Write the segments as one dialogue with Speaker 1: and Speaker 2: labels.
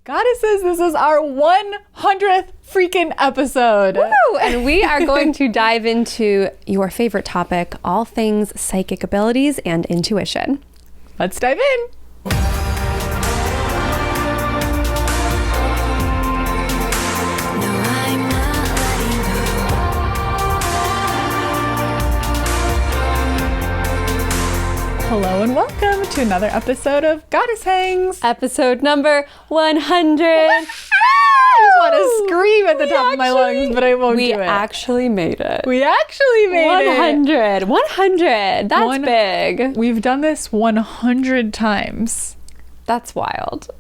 Speaker 1: Goddesses, this is our 100th freaking episode.
Speaker 2: Woo! And we are going to dive into your favorite topic, all things psychic abilities and intuition.
Speaker 1: Let's dive in. Hello and welcome to another episode of Goddess Hangs.
Speaker 2: Episode number 100.
Speaker 1: I just want to scream at the top of my lungs, but I won't do it.
Speaker 2: We actually made it.
Speaker 1: We actually made
Speaker 2: 100. 100. That's big.
Speaker 1: We've done this 100 times.
Speaker 2: That's wild.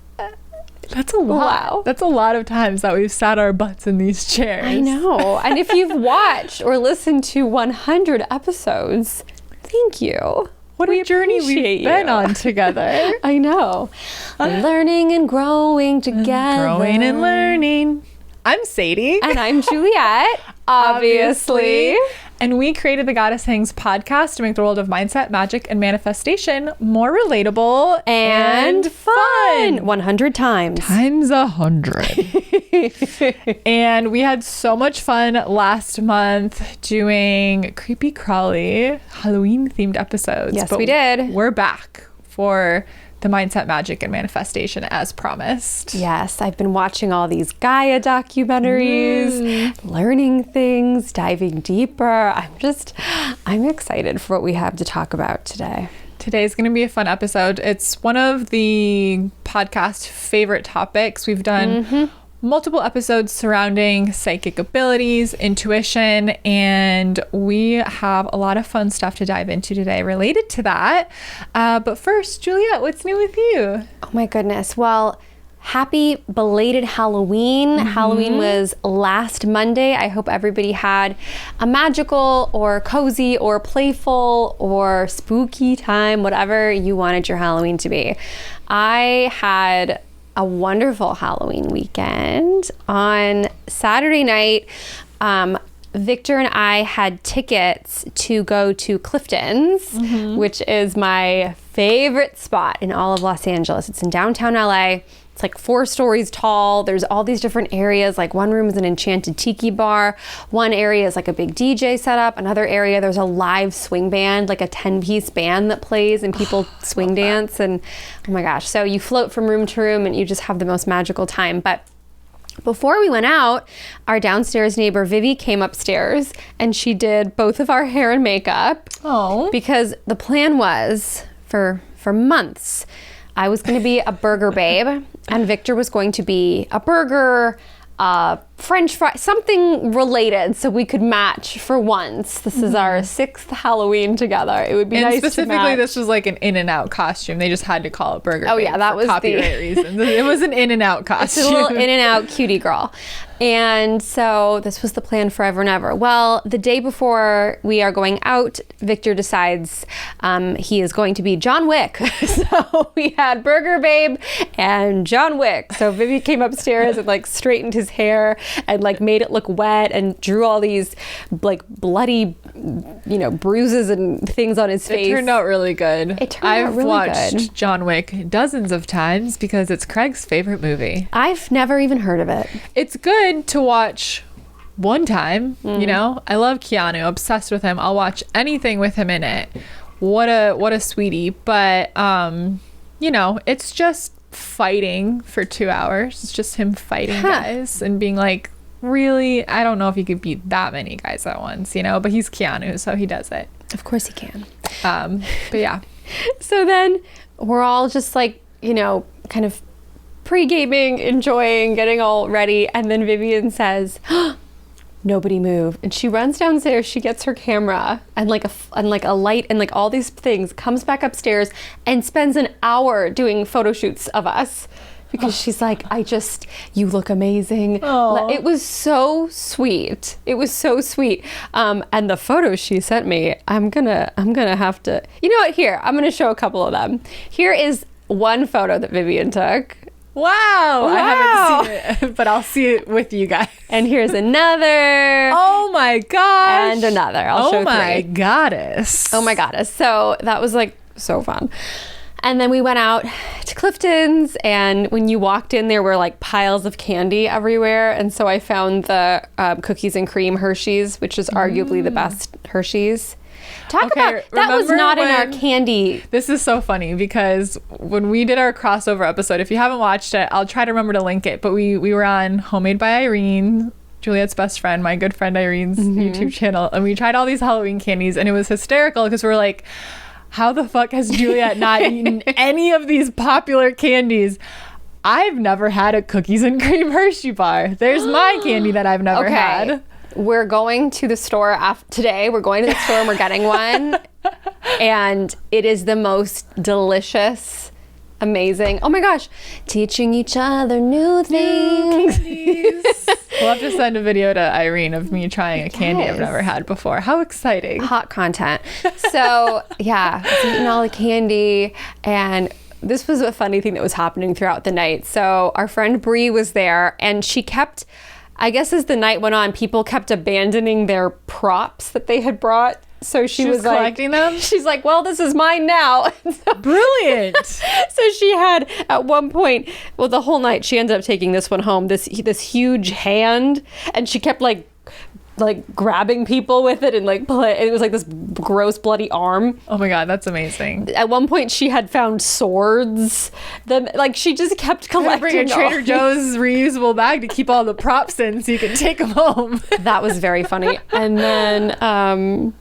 Speaker 1: That's a lot.
Speaker 2: Wow.
Speaker 1: That's a lot of times that we've sat our butts in these chairs.
Speaker 2: I know. And if you've watched or listened to 100 episodes, thank you.
Speaker 1: What a journey we've been on together.
Speaker 2: I know. Learning and growing together.
Speaker 1: Growing and learning. I'm Sadie.
Speaker 2: And I'm Juliet, obviously.
Speaker 1: And we created the Goddess Hangs podcast to make the world of mindset, magic, and manifestation more relatable
Speaker 2: and fun. 100 times.
Speaker 1: Times 100. And we had so much fun last month doing creepy crawly Halloween themed episodes.
Speaker 2: Yes, we did.
Speaker 1: We're back for the mindset, magic, and manifestation as promised.
Speaker 2: Yes, I've been watching all these Gaia documentaries, learning things, diving deeper. I'm excited for what we have to talk about today.
Speaker 1: Today's going to be a fun episode. It's one of the podcast favorite topics. We've done multiple episodes surrounding psychic abilities, intuition, and we have a lot of fun stuff to dive into today related to that. But first, Juliet, what's new with you?
Speaker 2: Oh my goodness. Well, happy belated Halloween. Halloween was last Monday. I hope everybody had a magical or cozy or playful or spooky time, whatever you wanted your Halloween to be. I had a wonderful Halloween weekend. On Saturday night, Victor and I had tickets to go to Clifton's, which is my favorite spot in all of Los Angeles. It's in downtown LA. It's like 4 stories tall. There's all these different areas. Like one room is an enchanted tiki bar. One area is like a big DJ setup. Another area, there's a live swing band, like a 10-piece band that plays and people swing dance. And oh my gosh. So you float from room to room and you just have the most magical time. But before we went out, our downstairs neighbor Vivi came upstairs and she did both of our hair and makeup.
Speaker 1: Oh.
Speaker 2: Because the plan was for months, I was going to be a burger babe and Victor was going to be a burger, French fry, something related so we could match for once. This is our 6th Halloween together. It would be nice to match.
Speaker 1: And specifically, this was like an In-N-Out costume. They just had to call it burger babe
Speaker 2: yeah, that
Speaker 1: for
Speaker 2: was
Speaker 1: copyright reasons. It was an In-N-Out costume.
Speaker 2: It's a little In-N-Out cutie girl. And so this was the plan forever and ever. Well, the day before we are going out, Victor decides he is going to be John Wick. So we had Burger Babe and John Wick. So Vivi came upstairs and like straightened his hair and like made it look wet and drew all these like bloody, bruises and things on his face.
Speaker 1: It turned out really good.
Speaker 2: I've
Speaker 1: watched John Wick dozens of times because it's Craig's favorite movie.
Speaker 2: I've never even heard of it.
Speaker 1: It's good to watch one time, I love Keanu, obsessed with him. I'll watch anything with him in it. What a sweetie. But it's just fighting for 2 hours. It's just him fighting guys and being like, really, I don't know if he could beat that many guys at once, but he's Keanu, so he does it.
Speaker 2: Of course he can.
Speaker 1: But yeah.
Speaker 2: So then we're all just like, kind of pre-gaming, enjoying, getting all ready. And then Vivian says, nobody move. And she runs downstairs, she gets her camera and like a light and like all these things, comes back upstairs and spends an hour doing photo shoots of us. Because she's like, you look amazing.
Speaker 1: Aww.
Speaker 2: It was so sweet. It was so sweet. And the photos she sent me, I'm gonna have to, you know what, here, I'm gonna show a couple of them. Here is one photo that Vivian took.
Speaker 1: Wow. I haven't seen it, but I'll see it with you guys.
Speaker 2: And here's another.
Speaker 1: Oh my gosh.
Speaker 2: And another. I'll show 3.
Speaker 1: Oh my goddess.
Speaker 2: Oh my goddess. So that was like so fun. And then we went out to Clifton's, and when you walked in, there were like piles of candy everywhere. And so I found the cookies and cream Hershey's, which is arguably the best Hershey's. Talk about, that was not in our candy.
Speaker 1: This is so funny because when we did our crossover episode, if you haven't watched it, I'll try to remember to link it. But we were on Homemade by Irene, Juliet's best friend, my good friend Irene's YouTube channel. And we tried all these Halloween candies, and it was hysterical because we were like, how the fuck has Juliet not eaten any of these popular candies? I've never had a cookies and cream Hershey bar. There's my candy that I've never had.
Speaker 2: We're going to the store today. We're going to the store and we're getting one. And it is the most delicious, amazing. Oh my gosh. Teaching each other new things.
Speaker 1: We'll have to send a video to Irene of me trying a candy I've never had before. How exciting.
Speaker 2: Hot content. So yeah, I was eating all the candy, and this was a funny thing that was happening throughout the night. So our friend Bree was there, and she kept, I guess as the night went on, people kept abandoning their props that they had brought. So she was like,
Speaker 1: collecting them?
Speaker 2: She's like, well, this is mine now.
Speaker 1: Brilliant.
Speaker 2: So she had, at one point, well, the whole night, she ended up taking this one home, this huge hand, and she kept like grabbing people with it and like it was like this gross bloody arm.
Speaker 1: Oh my god, that's amazing.
Speaker 2: At one point she had found swords. Then like she just kept collecting.
Speaker 1: Bring a Trader Joe's reusable bag to keep all the props in so you can take them home.
Speaker 2: That was very funny. And then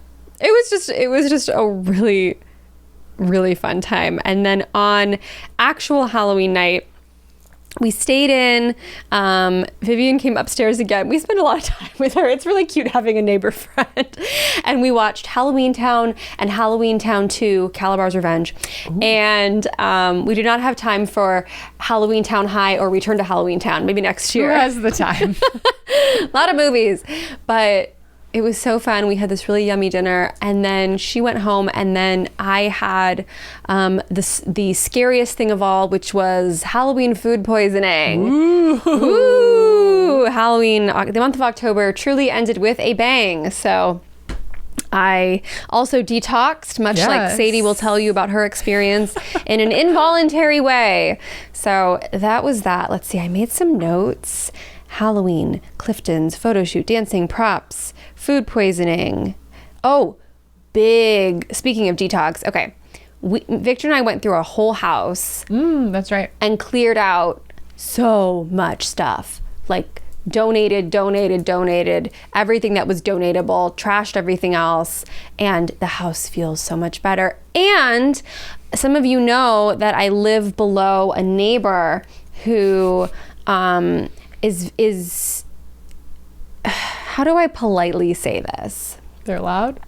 Speaker 2: it was just a really, really fun time. And then on actual Halloween night, we stayed in. Vivian came upstairs again. We spent a lot of time with her. It's really cute having a neighbor friend. And we watched Halloween Town and Halloween Town 2, Calabar's Revenge. Ooh. And we did not have time for Halloween Town High or Return to Halloween Town. Maybe next year.
Speaker 1: Who has the time?
Speaker 2: A lot of movies. But it was so fun. We had this really yummy dinner, and then she went home, and then I had the scariest thing of all, which was Halloween food poisoning. Ooh. Halloween, the month of October truly ended with a bang. So I also detoxed, much like Sadie will tell you about her experience in an involuntary way. So that was that. Let's see, I made some notes. Halloween, Clifton's, photo shoot, dancing, props, food poisoning. Oh, big. Speaking of detox, okay. Victor and I went through a whole house.
Speaker 1: That's right.
Speaker 2: And cleared out so much stuff. Like donated, everything that was donatable, trashed everything else. And the house feels so much better. And some of you know that I live below a neighbor who is how do I politely say this?
Speaker 1: They're loud?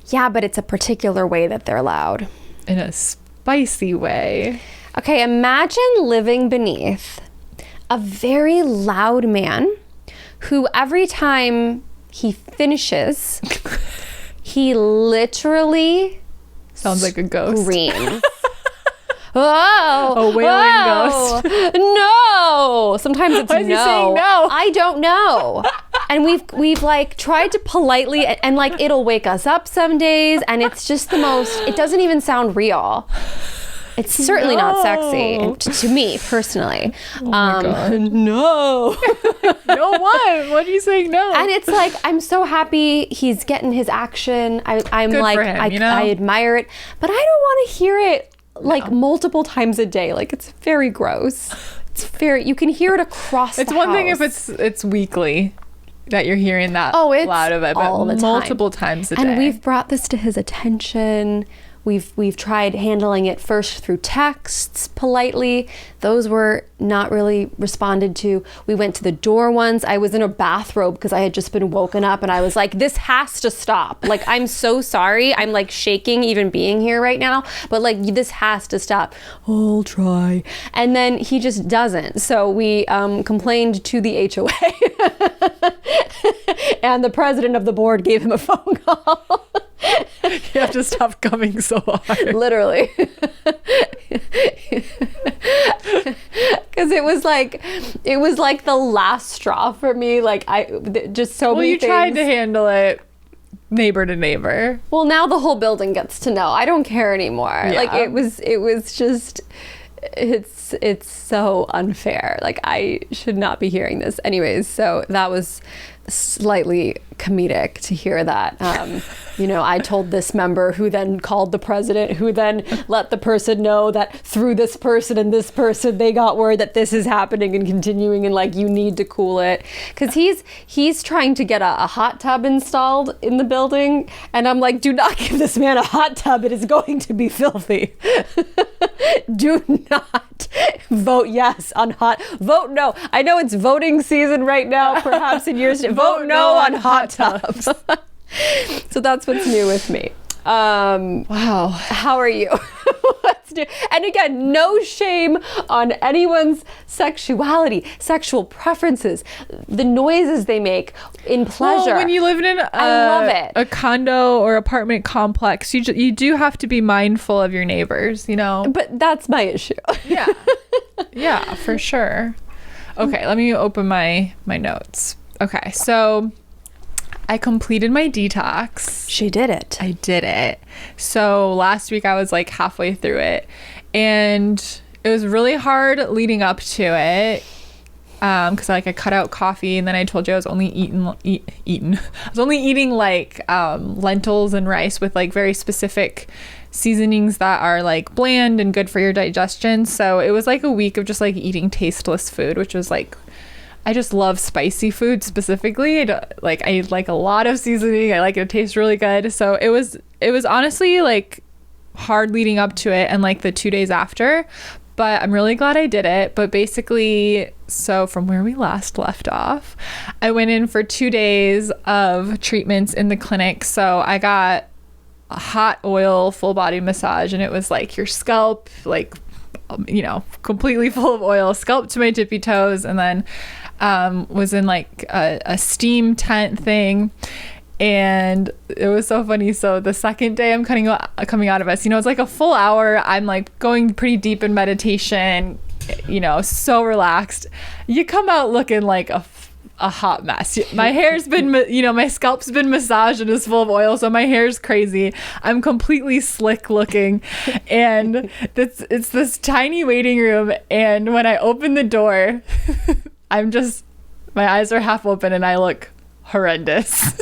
Speaker 2: Yeah, but it's a particular way that they're loud.
Speaker 1: In a spicy way.
Speaker 2: Okay, imagine living beneath a very loud man who every time he finishes, he literally
Speaker 1: sounds like a ghost.
Speaker 2: Screams. Oh,
Speaker 1: a wailing ghost.
Speaker 2: No. Sometimes it's
Speaker 1: Why is he saying no?
Speaker 2: I don't know. And we've like tried to politely and like it'll wake us up some days, and it's just the most. It doesn't even sound real. It's certainly not sexy to me personally.
Speaker 1: Oh my God.
Speaker 2: No.
Speaker 1: No, what? What are you saying no?
Speaker 2: And it's like, I'm so happy he's getting his action. I'm
Speaker 1: Good
Speaker 2: like,
Speaker 1: for him, you know?
Speaker 2: I admire it, but I don't want to hear it like multiple times a day. Like it's very gross. It's very, you can hear it across the house.
Speaker 1: It's one thing if it's weekly that you're hearing that loud of it, but
Speaker 2: all the time.
Speaker 1: Multiple times a day.
Speaker 2: And we've brought this to his attention. We've tried handling it first through texts politely. Those were not really responded to. We went to the door once. I was in a bathrobe because I had just been woken up, and I was like, this has to stop. Like, I'm so sorry. I'm like shaking even being here right now, but like this has to stop. I'll try. And then he just doesn't. So we complained to the HOA and the president of the board gave him a phone call.
Speaker 1: You have to stop coming so hard.
Speaker 2: Literally. Because it was like the last straw for me. Like just so many things.
Speaker 1: Well, you tried to handle it neighbor to neighbor.
Speaker 2: Well, now the whole building gets to know. I don't care anymore.
Speaker 1: Yeah.
Speaker 2: Like it was just, it's so unfair. Like I should not be hearing this. Anyways, so that was slightly comedic to hear that. I told this member who then called the president, who then let the person know that through this person and this person, they got word that this is happening and continuing, and like, you need to cool it. Because he's trying to get a hot tub installed in the building. And I'm like, do not give this man a hot tub. It is going to be filthy. Do not vote yes on vote no. I know it's voting season right now, perhaps in years to vote no on hot tubs. So that's what's new with me.
Speaker 1: Wow.
Speaker 2: How are you? What's new? And again, no shame on anyone's sexuality, sexual preferences, the noises they make in pleasure.
Speaker 1: Well, when you live in
Speaker 2: I love it.
Speaker 1: a condo or apartment complex, you do have to be mindful of your neighbors,
Speaker 2: But that's my issue.
Speaker 1: Yeah. Yeah, for sure. Okay, let me open my notes. Okay, so I completed my detox.
Speaker 2: She did it.
Speaker 1: I did it. So last week I was like halfway through it, and it was really hard leading up to it. Because I cut out coffee, and then I told you I was only eating like lentils and rice with like very specific seasonings that are like bland and good for your digestion. So it was like a week of just like eating tasteless food, which was like, I just love spicy food specifically. I like a lot of seasoning. I like it to taste really good. So it was honestly like hard leading up to it and like the 2 days after, but I'm really glad I did it. But basically, so from where we last left off, I went in for 2 days of treatments in the clinic. So I got a hot oil full body massage, and it was like your scalp, like, completely full of oil, scalp to my tippy toes, and then was in like a steam tent thing. And it was so funny. So the second day I'm coming out of us, it's like a full hour. I'm like going pretty deep in meditation, so relaxed. You come out looking like a hot mess. My hair's been, my scalp's been massaged and is full of oil, so my hair's crazy. I'm completely slick looking, and it's this tiny waiting room. And when I open the door, my eyes are half open and I look horrendous.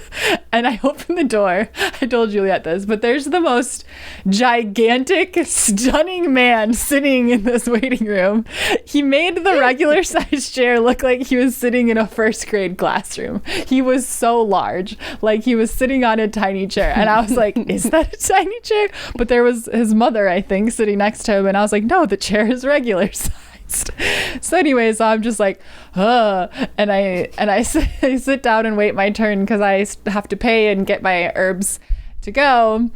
Speaker 1: And I open the door. I told Juliet this, but there's the most gigantic, stunning man sitting in this waiting room. He made the regular size chair look like he was sitting in a first grade classroom. He was so large, like he was sitting on a tiny chair. And I was like, is that a tiny chair? But there was his mother, I think, sitting next to him. And I was like, no, the chair is regular size. So anyways, I'm just like, and I sit down and wait my turn because I have to pay and get my herbs to go.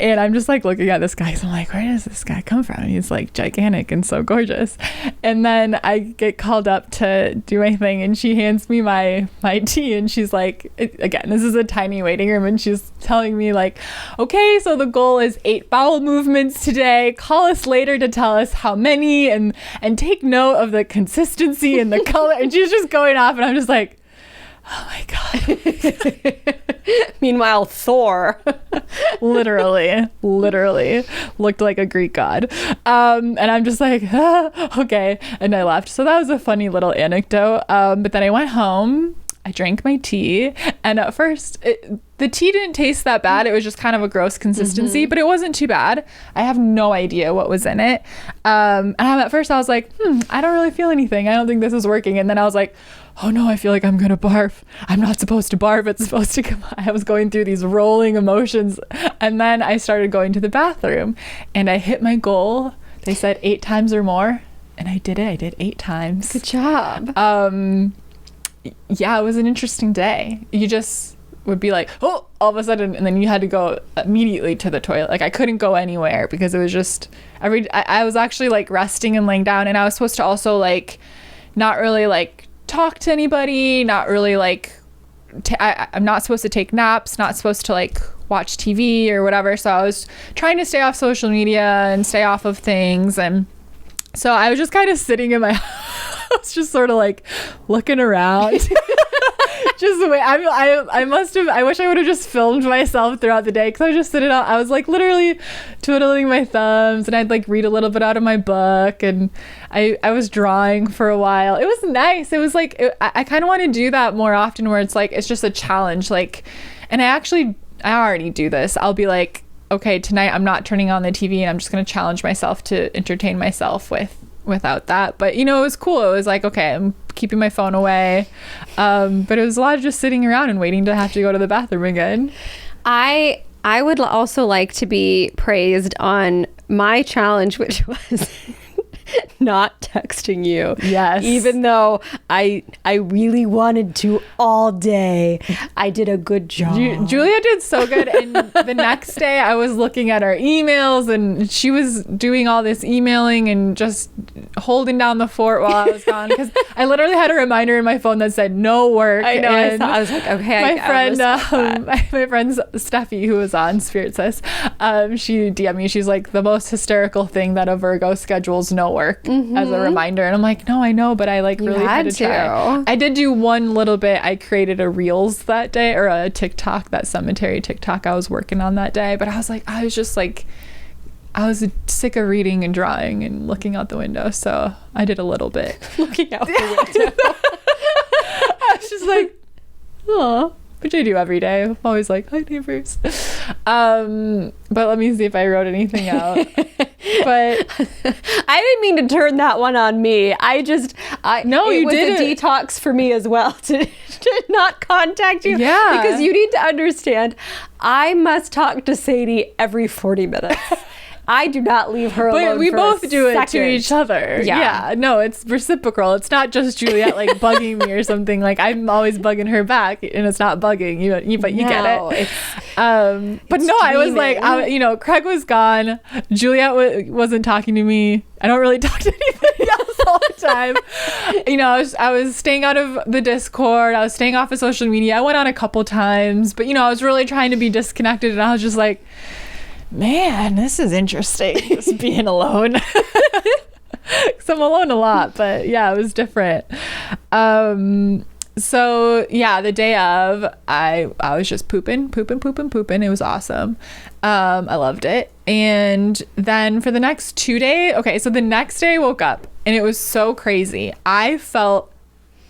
Speaker 1: And I'm just like looking at this guy. So I'm like, where does this guy come from? He's like gigantic and so gorgeous. And then I get called up to do my thing, and she hands me my tea, and she's like, again, this is a tiny waiting room, and she's telling me like, okay, so the goal is 8 bowel movements today. Call us later to tell us how many, and take note of the consistency and the color. And she's just going off, and I'm just like, oh my God.
Speaker 2: Meanwhile, Thor
Speaker 1: literally looked like a Greek god. And I'm just like, okay. And I left. So that was a funny little anecdote. But then I went home. I drank my tea. And at first, the tea didn't taste that bad. It was just kind of a gross consistency, but it wasn't too bad. I have no idea what was in it. And at first I was like, I don't really feel anything. I don't think this is working. And then I was like, oh no, I feel like I'm gonna barf. I'm not supposed to barf. It's supposed to come. I was going through these rolling emotions. And then I started going to the bathroom, and I hit my goal. They said 8 times or more, and I did it. I did 8 times.
Speaker 2: Good job.
Speaker 1: Yeah, it was an interesting day. You just would be like, oh, all of a sudden, and then you had to go immediately to the toilet. Like I couldn't go anywhere because it was just I was actually like resting and laying down, and I was supposed to also like not really like talk to anybody, not really like I'm not supposed to take naps, not supposed to like watch TV or whatever. So I was trying to stay off social media and stay off of things, and so I was just kind of sitting in my house, just sort of like looking around, Just wait. I must have. I wish I would have just filmed myself throughout the day because I was just sitting out. I was like literally twiddling my thumbs, and I'd like read a little bit out of my book, and I was drawing for a while. It was nice. It was like I kind of want to do that more often, where it's like it's just a challenge. Like, and I already do this. I'll be like, okay, tonight I'm not turning on the TV, and I'm just gonna challenge myself to entertain myself without that. But it was cool. It was like, okay, I'm keeping my phone away, but it was a lot of just sitting around and waiting to have to go to the bathroom again.
Speaker 2: I would also like to be praised on my challenge, which was not texting you.
Speaker 1: Yes.
Speaker 2: Even though I really wanted to all day. I did a good job.
Speaker 1: Julia did so good. And the next day I was looking at our emails, and she was doing all this emailing and just holding down the fort while I was gone, because I literally had a reminder in my phone that said no work.
Speaker 2: I know.
Speaker 1: And
Speaker 2: I was like, okay.
Speaker 1: My friend Steffi, who was on Spirit Sis, she DM'd me. She's like, the most hysterical thing that a Virgo schedules no work as a reminder. And I'm like, no, I know, but I like really had to try. I did do one little bit. I created a Reels that day, or a TikTok, that cemetery TikTok I was working on that day. But I was sick of reading and drawing and looking out the window, so I did a little bit.
Speaker 2: Looking out the window.
Speaker 1: I was just like, oh, which I do every day. I'm always like, hi neighbors. But let me see if I wrote anything out. But
Speaker 2: I didn't mean to turn that one on me. No,
Speaker 1: you didn't.
Speaker 2: It was a detox for me as well to not contact you.
Speaker 1: Yeah.
Speaker 2: Because you need to understand, I must talk to Sadie every 40 minutes. I do not leave her alone.
Speaker 1: But we
Speaker 2: for
Speaker 1: both
Speaker 2: a
Speaker 1: do it
Speaker 2: second.
Speaker 1: to each other. Yeah. No, it's reciprocal. It's not just Juliet like bugging me or something. Like I'm always bugging her back, and it's not bugging you. But you get it. But no, I was like, Craig was gone. Juliet wasn't talking to me. I don't really talk to anybody else all the time. I was staying out of the Discord. I was staying off of social media. I went on a couple times, but I was really trying to be disconnected, and I was just like, man, this is interesting, just being alone. Because I'm alone a lot, but yeah, it was different. So yeah, the day of, I was just pooping. It was awesome. I loved it. And then for the next 2 days, so the next day I woke up, and it was so crazy. I felt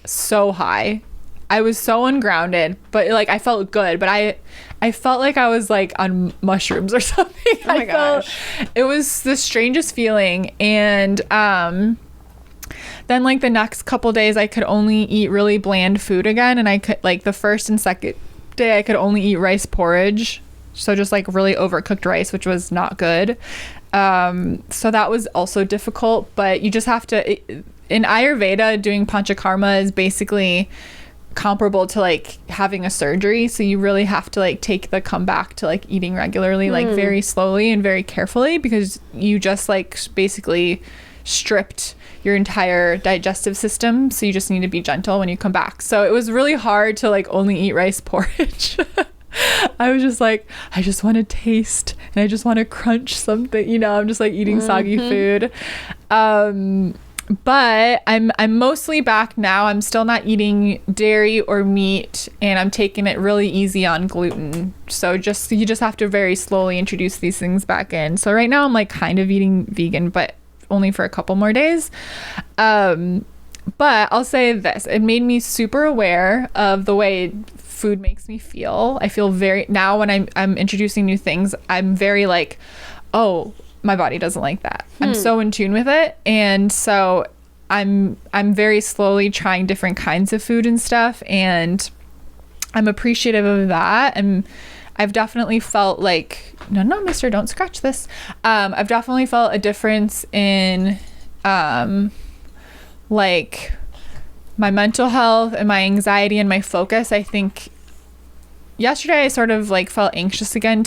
Speaker 1: so high. I was so ungrounded, but like I felt good, but I felt like I was like on mushrooms or something.
Speaker 2: Oh my gosh.
Speaker 1: It was the strangest feeling. And then like the next couple days I could only eat really bland food again, and I could, like, the first and second day I could only eat rice porridge, so just like really overcooked rice, which was not good. So that was also difficult, but you just have to, in Ayurveda, doing panchakarma is basically comparable to like having a surgery, so you really have to like take the comeback to like eating regularly, like very slowly and very carefully, because you just like basically stripped your entire digestive system, so you just need to be gentle when you come back. So it was really hard to like only eat rice porridge. I was just like, I just want to taste, and I just want to crunch something, I'm just like eating soggy food. But I'm mostly back now. I'm still not eating dairy or meat, and I'm taking it really easy on gluten. So you just have to very slowly introduce these things back in. So right now I'm like kind of eating vegan, but only for a couple more days. But I'll say this, it made me super aware of the way food makes me feel. I feel now when I'm introducing new things, I'm very like, oh, my body doesn't like that. I'm so in tune with it. And so I'm very slowly trying different kinds of food and stuff, and I'm appreciative of that. And I've definitely felt like, no, mister, don't scratch this. I've definitely felt a difference in like my mental health and my anxiety and my focus. I think yesterday I sort of like felt anxious again,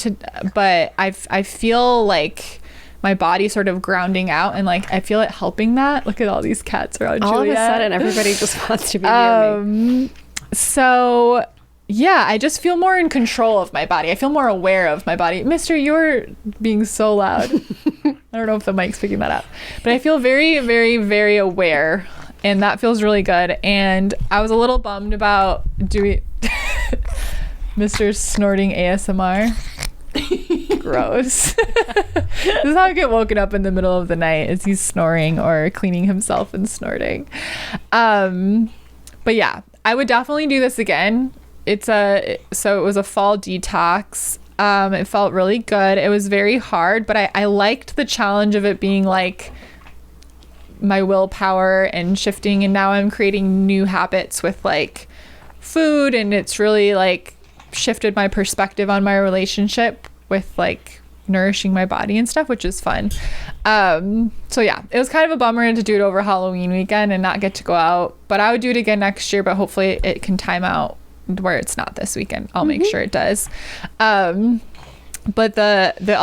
Speaker 1: but I feel like my body sort of grounding out, and like I feel it helping that. Look at all these cats around Juliet.
Speaker 2: All of a sudden everybody just wants to be near me.
Speaker 1: So yeah, I just feel more in control of my body. I feel more aware of my body. Mister, you're being so loud. I don't know if the mic's picking that up, but I feel very, very, very aware. and that feels really good. And I was a little bummed about doing Mr. snorting ASMR. Gross. This is how I get woken up in the middle of the night, is he's snoring or cleaning himself and snorting. But yeah, I would definitely do this again. It was a fall detox. It felt really good. It was very hard, but I liked the challenge of it being like my willpower and shifting, and now I'm creating new habits with like food, and it's really like shifted my perspective on my relationship with like nourishing my body and stuff, which is fun. So yeah, it was kind of a bummer to do it over Halloween weekend and not get to go out, but I would do it again next year, but hopefully it can time out where it's not this weekend. I'll make sure it does. But the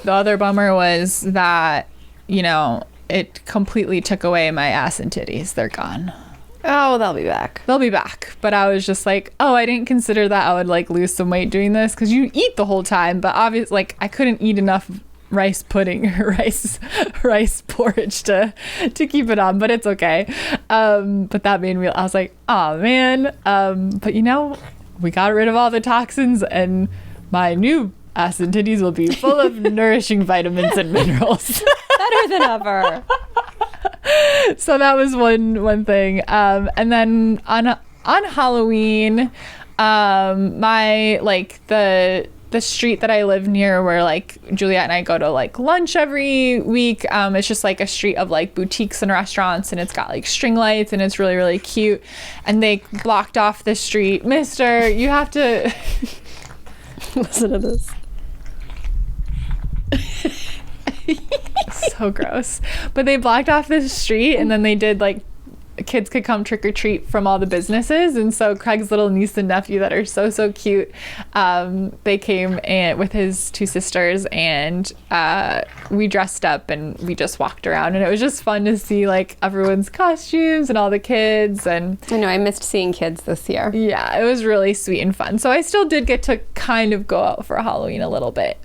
Speaker 1: other bummer was that, you know, it completely took away my ass and titties. They're gone.
Speaker 2: Oh, they'll be back.
Speaker 1: They'll be back. But I was just like, oh, I didn't consider that I would like lose some weight doing this, because you eat the whole time. But obviously, like, I couldn't eat enough rice pudding or rice porridge to keep it on, but it's okay. But that made me, I was like, oh man. But you know, we got rid of all the toxins, and my new ass and titties will be full of nourishing vitamins and minerals.
Speaker 2: Better than ever.
Speaker 1: So that was one thing. And then on Halloween, my like the street that I live near, where like Juliet and I go to like lunch every week, it's just like a street of like boutiques and restaurants, and it's got like string lights, and it's really, really cute. And they blocked off the street. Mister, you have to
Speaker 2: listen to this.
Speaker 1: So gross. But they blocked off the street, and then they did like kids could come trick or treat from all the businesses. And so Craig's little niece and nephew that are so cute, they came and with his two sisters, and we dressed up and we just walked around, and it was just fun to see like everyone's costumes and all the kids. And
Speaker 2: I know I missed seeing kids this year.
Speaker 1: Yeah, it was really sweet and fun. So I still did get to kind of go out for Halloween a little bit,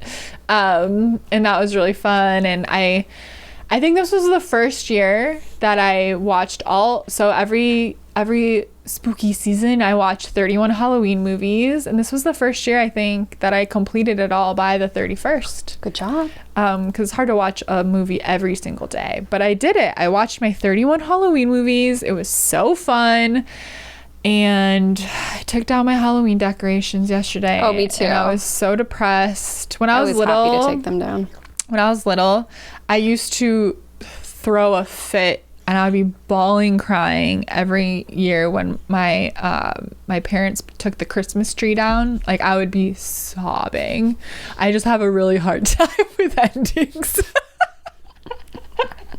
Speaker 1: and that was really fun. And I think this was the first year that I watched every spooky season I watched 31 Halloween movies, and this was the first year I think that I completed it all by the 31st.
Speaker 2: Good job.
Speaker 1: Because it's hard to watch a movie every single day, but I did it. I watched my 31 Halloween movies. It was so fun. And I took down my Halloween decorations yesterday.
Speaker 2: Oh, me too.
Speaker 1: And I was so depressed. When I was
Speaker 2: little, happy to take them down.
Speaker 1: When I was little, I used to throw a fit, and I would be bawling, crying every year when my parents took the Christmas tree down. Like, I would be sobbing. I just have a really hard time with endings.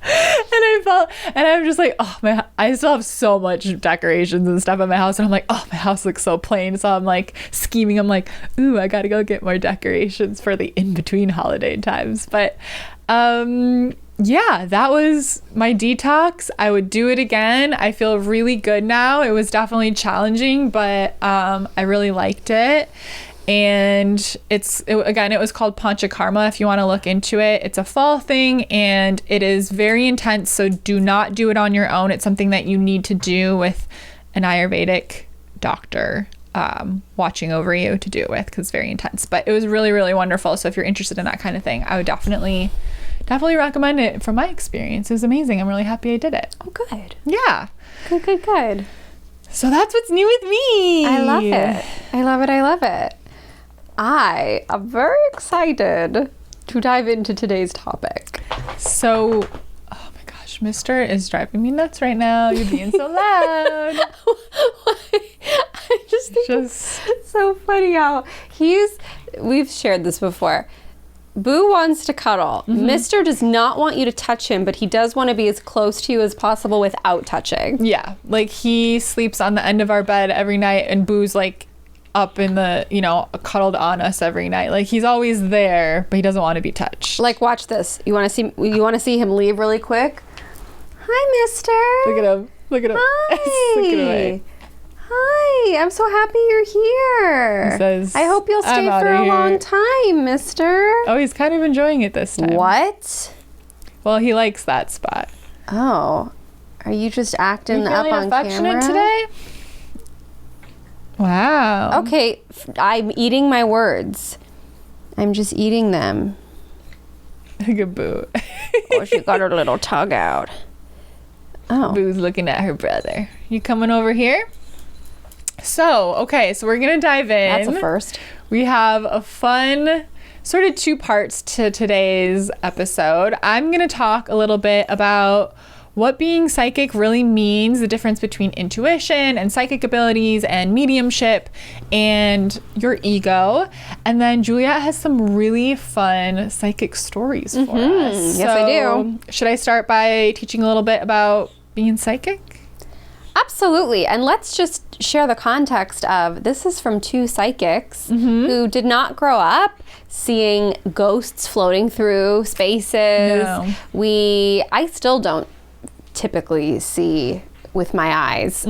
Speaker 1: And I'm just like, oh, I still have so much decorations and stuff in my house, and I'm like, oh, my house looks so plain. So I'm like scheming. I'm like, ooh, I gotta go get more decorations for the in-between holiday times. But yeah, that was my detox. I would do it again. I feel really good now. It was definitely challenging, but I really liked it. And it was called Panchakarma, if you want to look into it. It's a fall thing, and it is very intense, so do not do it on your own. It's something that you need to do with an Ayurvedic doctor watching over you to do it with, because it's very intense. But it was really, really wonderful. So if you're interested in that kind of thing, I would definitely recommend it. From my experience, it was amazing. I'm really happy I did it.
Speaker 2: Oh, good.
Speaker 1: Yeah.
Speaker 2: Good.
Speaker 1: So that's what's new with me.
Speaker 2: I love it. I am very excited to dive into today's topic.
Speaker 1: So, oh my gosh, Mister is driving me nuts right now. You're being so loud.
Speaker 2: I just think it's so funny how we've shared this before. Boo wants to cuddle. Mm-hmm. Mister does not want you to touch him, but he does want to be as close to you as possible without touching.
Speaker 1: Yeah, like he sleeps on the end of our bed every night, and Boo's like up in the, cuddled on us every night. Like, he's always there, but he doesn't want to be touched.
Speaker 2: Like, watch this. You want to see him leave really quick? Hi, Mister.
Speaker 1: Look at him.
Speaker 2: Hi.
Speaker 1: Look at him.
Speaker 2: Hi. I'm so happy you're here.
Speaker 1: He says,
Speaker 2: I hope you'll stay for a long time, Mister.
Speaker 1: Oh, he's kind of enjoying it this time.
Speaker 2: What?
Speaker 1: Well, he likes that spot.
Speaker 2: Oh. Are you just acting
Speaker 1: You
Speaker 2: up
Speaker 1: feeling
Speaker 2: on
Speaker 1: affectionate
Speaker 2: camera
Speaker 1: today? Wow.
Speaker 2: Okay, I'm eating my words. I'm just eating them.
Speaker 1: Look at Boo.
Speaker 2: Oh, she got her little tug out. Oh.
Speaker 1: Boo's looking at her brother. You coming over here? So, okay, so we're going to dive in.
Speaker 2: That's a first.
Speaker 1: We have a fun sort of two parts to today's episode. I'm going to talk a little bit about what being psychic really means, the difference between intuition and psychic abilities and mediumship and your ego. And then Juliet has some really fun psychic stories for us.
Speaker 2: Yes, I do.
Speaker 1: Should I start by teaching a little bit about being psychic?
Speaker 2: Absolutely. And let's just share the context of this is from two psychics who did not grow up seeing ghosts floating through spaces.
Speaker 1: No.
Speaker 2: I still don't typically see with my eyes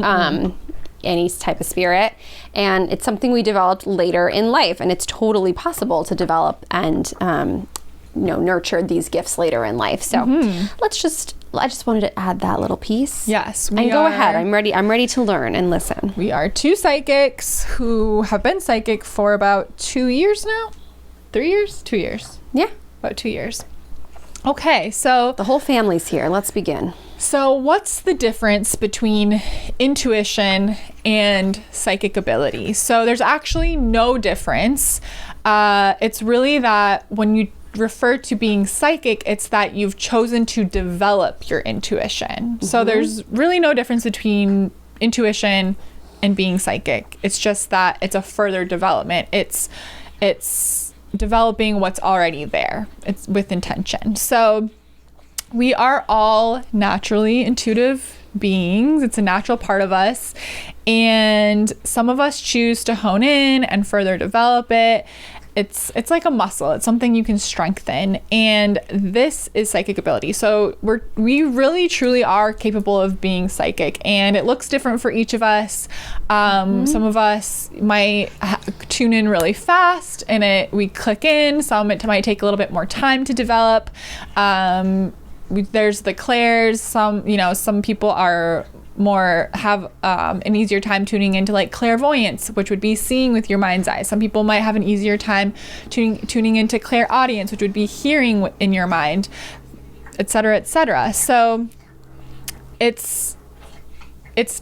Speaker 2: any type of spirit, and it's something we developed later in life, and it's totally possible to develop and nurture these gifts later in life. So I just wanted to add that little piece.
Speaker 1: Yes.
Speaker 2: And go ahead. I'm ready to learn and listen.
Speaker 1: We are two psychics who have been psychic for about 2 years now. 3 years? 2 years.
Speaker 2: Yeah.
Speaker 1: About 2 years. Okay, so
Speaker 2: The whole family's here. Let's begin.
Speaker 1: what's the difference between intuition and psychic ability? So there's actually no difference. It's really that when you refer to being psychic, it's that you've chosen to develop your intuition. So there's really no difference between intuition and being psychic. It's just that it's a further development. It's developing what's already there. It's with intention. So we are all naturally intuitive beings. It's a natural part of us. And some of us choose to hone in and further develop it. It's like a muscle. It's something you can strengthen. And this is psychic ability. So we really truly are capable of being psychic, and it looks different for each of us. Some of us might tune in really fast and we click in. Some it might take a little bit more time to develop. There's the clairs. Some people have an easier time tuning into like clairvoyance, which would be seeing with your mind's eye. Some people might have an easier time tuning into clairaudience, which would be hearing in your mind, etc., etc. So it's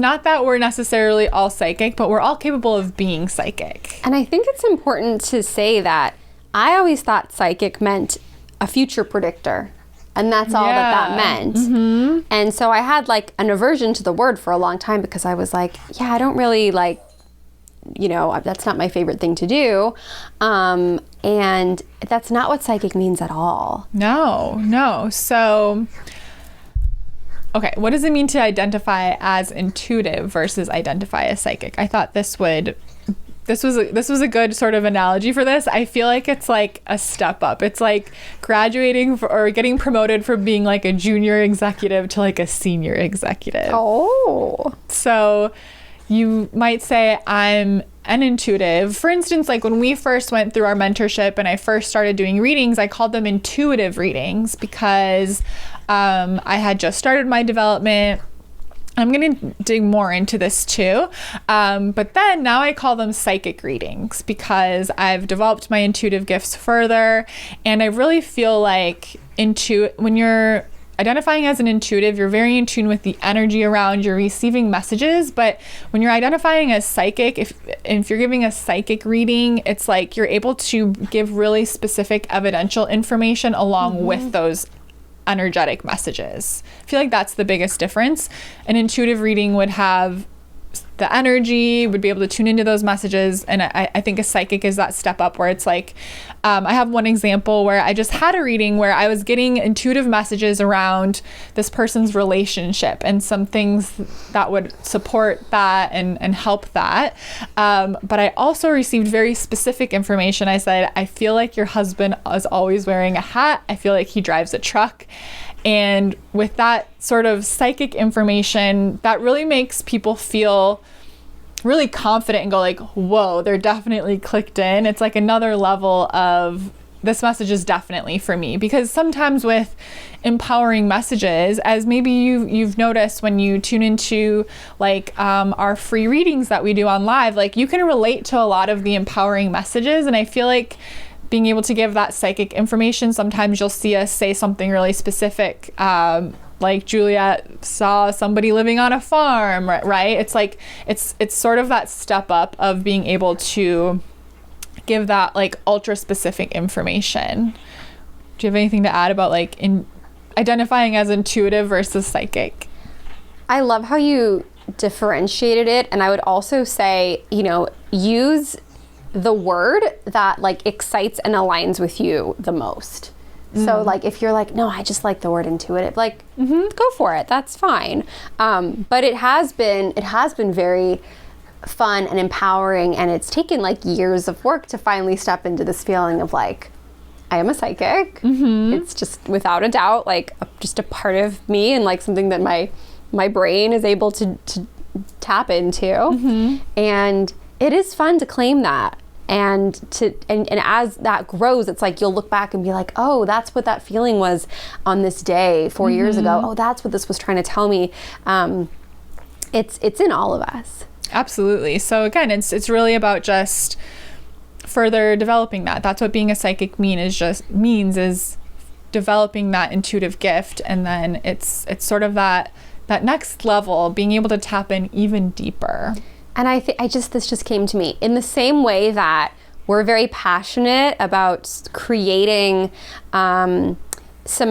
Speaker 1: not that we're necessarily all psychic, but we're all capable of being psychic.
Speaker 2: And I think it's important to say that I always thought psychic meant a future predictor. And that's all that meant. And so I had like an aversion to the word for a long time because I was like, I don't really like, that's not my favorite thing to do. And that's not what psychic means at all.
Speaker 1: No. So, okay, what does it mean to identify as intuitive versus identify as psychic? I thought this was a good sort of analogy for this. I feel like it's like a step up. It's like graduating or getting promoted from being like a junior executive to like a senior executive.
Speaker 2: Oh.
Speaker 1: So you might say I'm an intuitive. For instance, like when we first went through our mentorship and I first started doing readings, I called them intuitive readings because I had just started my development. I'm going to dig more into this too. But then now I call them psychic readings because I've developed my intuitive gifts further. And I really feel like when you're identifying as an intuitive, you're very in tune with the energy around, you're receiving messages. But when you're identifying as psychic, if you're giving a psychic reading, it's like you're able to give really specific evidential information along with those energetic messages. I feel like that's the biggest difference. An intuitive reading would have the energy, would be able to tune into those messages, and I think a psychic is that step up where it's like, I have one example where I just had a reading where I was getting intuitive messages around this person's relationship and some things that would support that and help that. But I also received very specific information. I said, I feel like your husband is always wearing a hat. I feel like he drives a truck. And with that sort of psychic information, that really makes people feel really confident and go like, whoa, they're definitely clicked in. It's like another level of this message is definitely for me. Because sometimes with empowering messages, as maybe you've noticed when you tune into like our free readings that we do on live, like you can relate to a lot of the empowering messages. And I feel like being able to give that psychic information, sometimes you'll see us say something really specific, like Juliet saw somebody living on a farm, right? It's like it's sort of that step up of being able to give that like ultra specific information. Do you have anything to add about like in identifying as intuitive versus psychic?
Speaker 2: I love how you differentiated it, and I would also say, you know, use the word that like excites and aligns with you the most. So like if you're like, no, I just like the word intuitive, like go for it, that's fine. But it has been very fun and empowering, and it's taken like years of work to finally step into this feeling of like, I am a psychic. It's just without a doubt like just a part of me, and like something that my brain is able to tap into. And it is fun to claim that. And as that grows, it's like you'll look back and be like, oh, that's what that feeling was on this day 4 years ago. Oh, that's what this was trying to tell me. It's in all of us.
Speaker 1: Absolutely. So again, it's really about just further developing that. That's what being a psychic means is developing that intuitive gift. And then it's sort of that next level, being able to tap in even deeper.
Speaker 2: And this just came to me in the same way that we're very passionate about creating some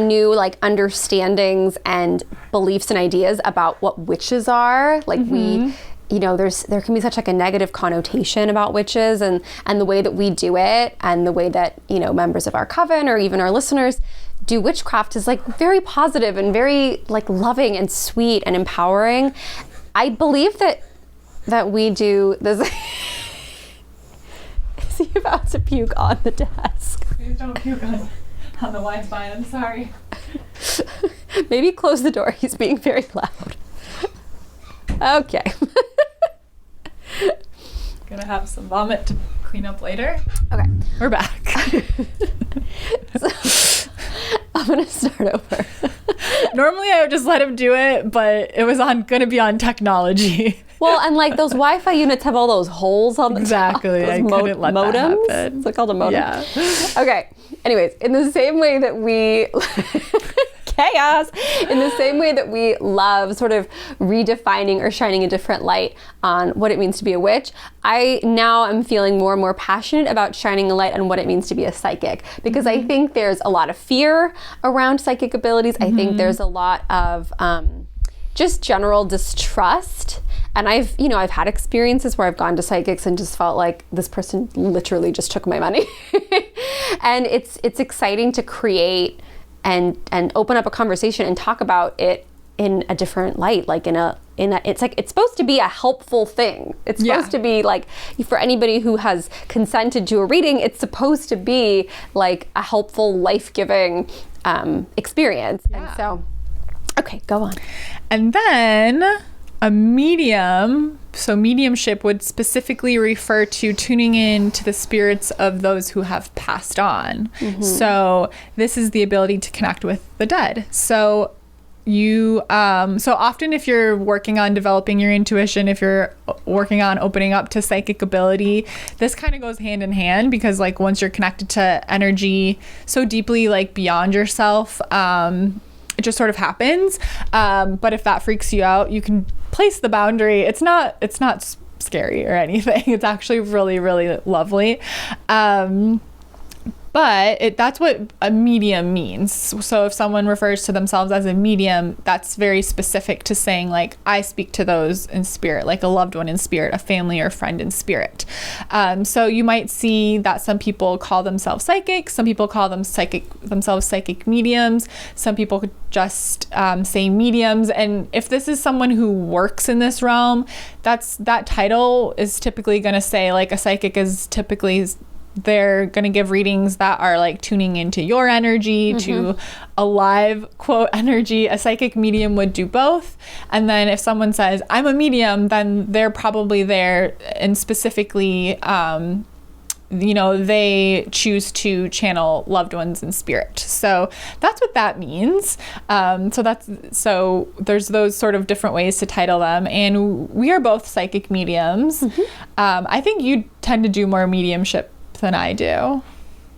Speaker 2: new like understandings and beliefs and ideas about what witches are. Like we, you know, there can be such like a negative connotation about witches and the way that we do it, and the way that, you know, members of our coven or even our listeners do witchcraft is like very positive and very like loving and sweet and empowering. I believe that we do this. Is he about to puke on the desk?
Speaker 1: Please don't puke on the Wi-Fi, I'm sorry.
Speaker 2: Maybe close the door, he's being very loud. Okay.
Speaker 1: Gonna have some vomit to clean up later.
Speaker 2: Okay.
Speaker 1: We're back.
Speaker 2: So, I'm gonna start over.
Speaker 1: Normally I would just let him do it, but it was gonna be on technology.
Speaker 2: Well, and like those Wi-Fi units have all those holes on the top.
Speaker 1: Exactly. I couldn't let that happen.
Speaker 2: Is it called a modem?
Speaker 1: Yeah.
Speaker 2: Okay. Anyways, in the same way that we chaos, in the same way that we love sort of redefining or shining a different light on what it means to be a witch, I now am feeling more and more passionate about shining a light on what it means to be a psychic, because I think there's a lot of fear around psychic abilities. I think there's a lot of just general distrust. And I've had experiences where I've gone to psychics and just felt like this person literally just took my money. And it's exciting to create and open up a conversation and talk about it in a different light, like it's supposed to be a helpful thing. It's supposed to be like, for anybody who has consented to a reading, it's supposed to be like a helpful, life-giving experience. Yeah. And so, okay, go on.
Speaker 1: And then a medium, so mediumship would specifically refer to tuning in to the spirits of those who have passed on. So this is the ability to connect with the dead. So so often if you're working on developing your intuition, if you're working on opening up to psychic ability, this kind of goes hand in hand, because like once you're connected to energy so deeply, like beyond yourself, it just sort of happens. But if that freaks you out, you can place the boundary. It's not scary or anything. It's actually really, really lovely. But that's what a medium means. So if someone refers to themselves as a medium, that's very specific to saying like, I speak to those in spirit, like a loved one in spirit, a family or friend in spirit. So you might see that some people call themselves psychic. Some people call themselves psychic mediums. Some people could just say mediums. And if this is someone who works in this realm, that title is typically going to say like a psychic is typically, they're going to give readings that are like tuning into your energy, to a live quote energy. A psychic medium would do both. And then if someone says I'm a medium, then they're probably there and specifically they choose to channel loved ones in spirit. So that's what that means. So there's those sort of different ways to title them. And we are both psychic mediums. I think you tend to do more mediumship than I do.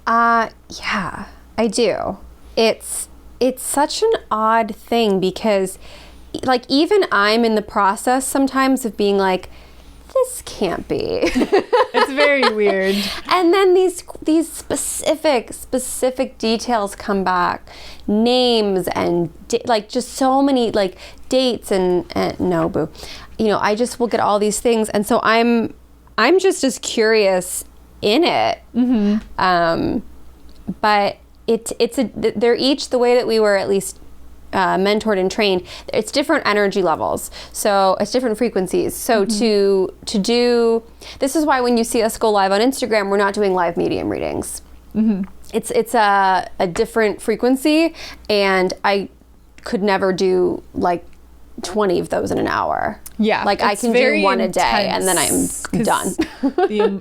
Speaker 2: Yeah, I do. It's such an odd thing because like even I'm in the process sometimes of being like, this can't be.
Speaker 1: It's very weird.
Speaker 2: And then these specific details come back, names and like just so many like dates and no boo, I just look at all these things, and so I'm just as curious in it. But they're each the way that we were at least mentored and trained. It's different energy levels, so it's different frequencies. So to do this is why when you see us go live on Instagram, we're not doing live medium readings. It's a different frequency, and I could never do like 20 of those in an hour.
Speaker 1: Yeah,
Speaker 2: like I can do one a day and then I'm done.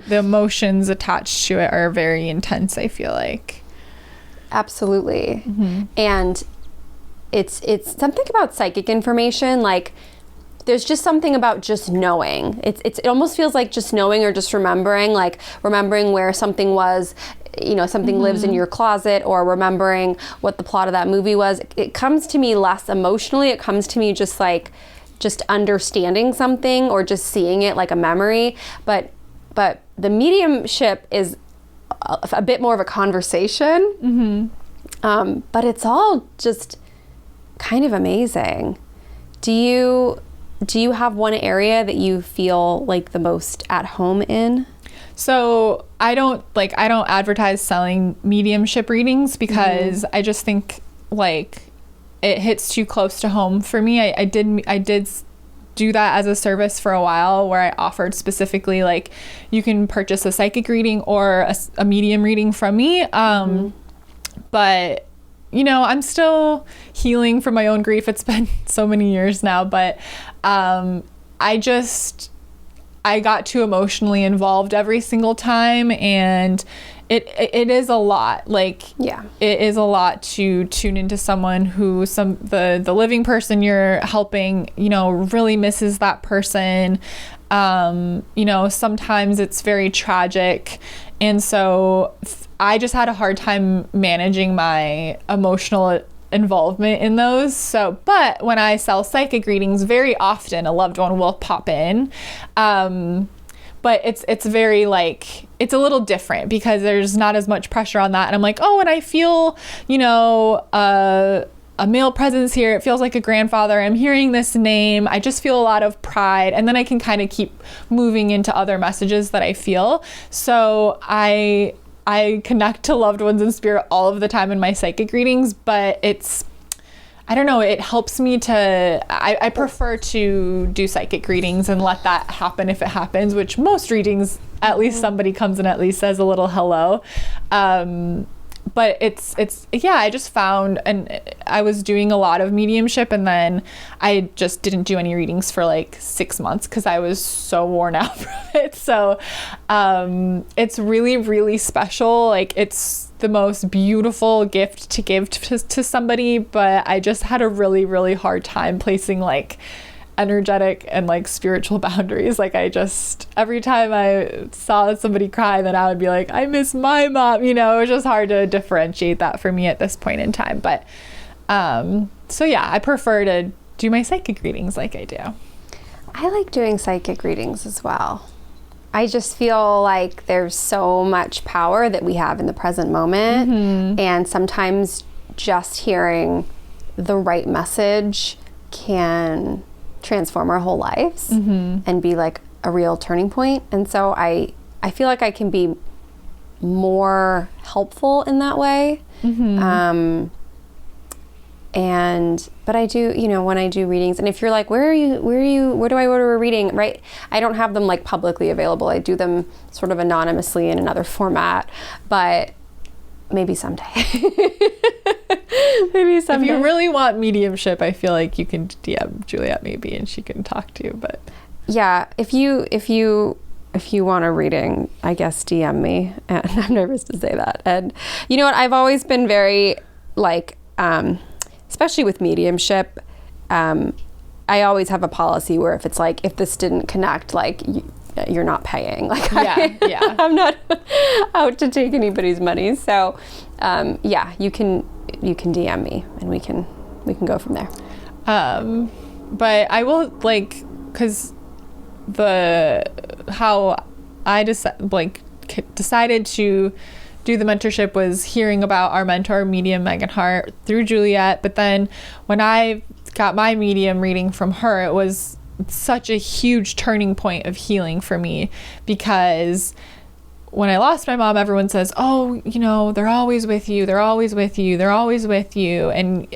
Speaker 1: the emotions attached to it are very intense, I feel like.
Speaker 2: Absolutely. And it's something about psychic information, like there's just something about just knowing. It almost feels like just knowing or just remembering, like remembering where something was, something lives in your closet, or remembering what the plot of that movie was. It comes to me less emotionally. It comes to me just like just understanding something or just seeing it like a memory. But the mediumship is a bit more of a conversation. But it's all just kind of amazing. Do you have one area that you feel like the most at home in?
Speaker 1: So I don't advertise selling mediumship readings because I just think like it hits too close to home for me. I did do that as a service for a while, where I offered specifically like you can purchase a psychic reading or a medium reading from me. But I'm still healing from my own grief. It's been so many years now, but I got too emotionally involved every single time, and it is a lot. Like, yeah, it is a lot to tune into someone who the living person you're helping, really misses that person. Sometimes it's very tragic, and so I just had a hard time managing my emotional involvement in those. But when I sell psychic readings, very often a loved one will pop in. But it's very like, it's a little different because there's not as much pressure on that. And I'm like, oh, and I feel, a male presence here. It feels like a grandfather. I'm hearing this name. I just feel a lot of pride. And then I can kind of keep moving into other messages that I feel. So I connect to loved ones in spirit all of the time in my psychic readings, but I don't know, it helps me I prefer to do psychic readings and let that happen if it happens, which most readings, at least somebody comes and at least says a little hello. But I just found, and I was doing a lot of mediumship, and then I just didn't do any readings for like 6 months because I was so worn out from it. So it's really, really special. Like, it's the most beautiful gift to give to somebody, but I just had a really, really hard time placing like energetic and like spiritual boundaries. Like, every time I saw somebody cry, then I would be like, I miss my mom. It was just hard to differentiate that for me at this point in time. But so yeah, I prefer to do my psychic readings like I do.
Speaker 2: I like doing psychic readings as well. I just feel like there's so much power that we have in the present moment, and sometimes just hearing the right message can transform our whole lives and be like a real turning point. And so I feel like I can be more helpful in that way. But I do, when I do readings, and if you're like, where do I order a reading, right? I don't have them like publicly available. I do them sort of anonymously in another format, but maybe someday. Maybe someday.
Speaker 1: If you really want mediumship, I feel like you can DM Juliet maybe, and she can talk to you. But
Speaker 2: yeah, if you if you want a reading, I guess DM me. And I'm nervous to say that. And you know what? I've always been very like, especially with mediumship, I always have a policy where if it's like, if this didn't connect, like you're not paying. Like,
Speaker 1: yeah.
Speaker 2: I'm not out to take anybody's money. So, yeah, you can DM me and we can go from there.
Speaker 1: But I will like, cause how I decided to do the mentorship was hearing about our mentor, medium Megan Hart, through Juliet. But then when I got my medium reading from her, it was such a huge turning point of healing for me, because when I lost my mom, everyone says, oh, you know, they're always with you. They're always with you. They're always with you. And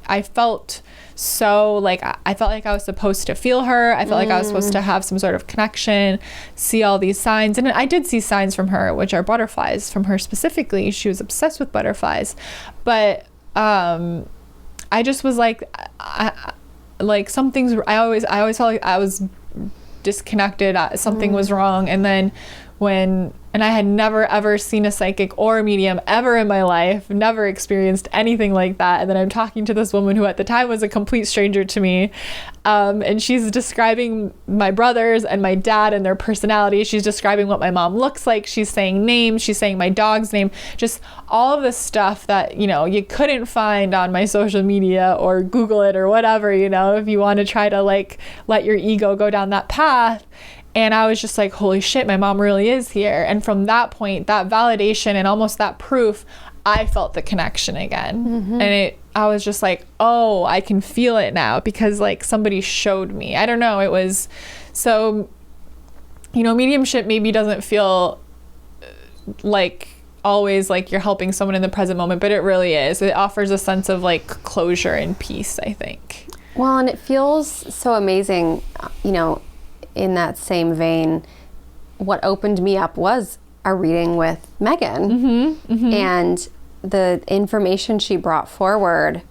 Speaker 1: I felt so like, I felt like I was supposed to feel her. I felt like I was supposed to have some sort of connection, see all these signs. And I did see signs from her, which are butterflies from her specifically. She was obsessed with butterflies. But I just was like, like something's, I always felt like I was disconnected. Something was wrong. And then and I had never ever seen a psychic or a medium ever in my life, never experienced anything like that. And then I'm talking to this woman who at the time was a complete stranger to me. And she's describing my brothers and my dad and their personality. She's describing what my mom looks like. She's saying names. She's saying my dog's name. Just all of the stuff that, you know, you couldn't find on my social media or Google it or whatever, you know, if you want to try to like let your ego go down that path. And I was just like, holy shit, my mom really is here. And from that point, that validation and almost that proof, I felt the connection again. And I was just like, oh, I can feel it now, because like somebody showed me. I don't know. It was so, you know, mediumship maybe doesn't feel like always like you're helping someone in the present moment, but it really is. It offers a sense of like closure and peace, I think.
Speaker 2: Well, and it feels so amazing, you know, in that same vein, what opened me up was a reading with Megan. And the information she brought forward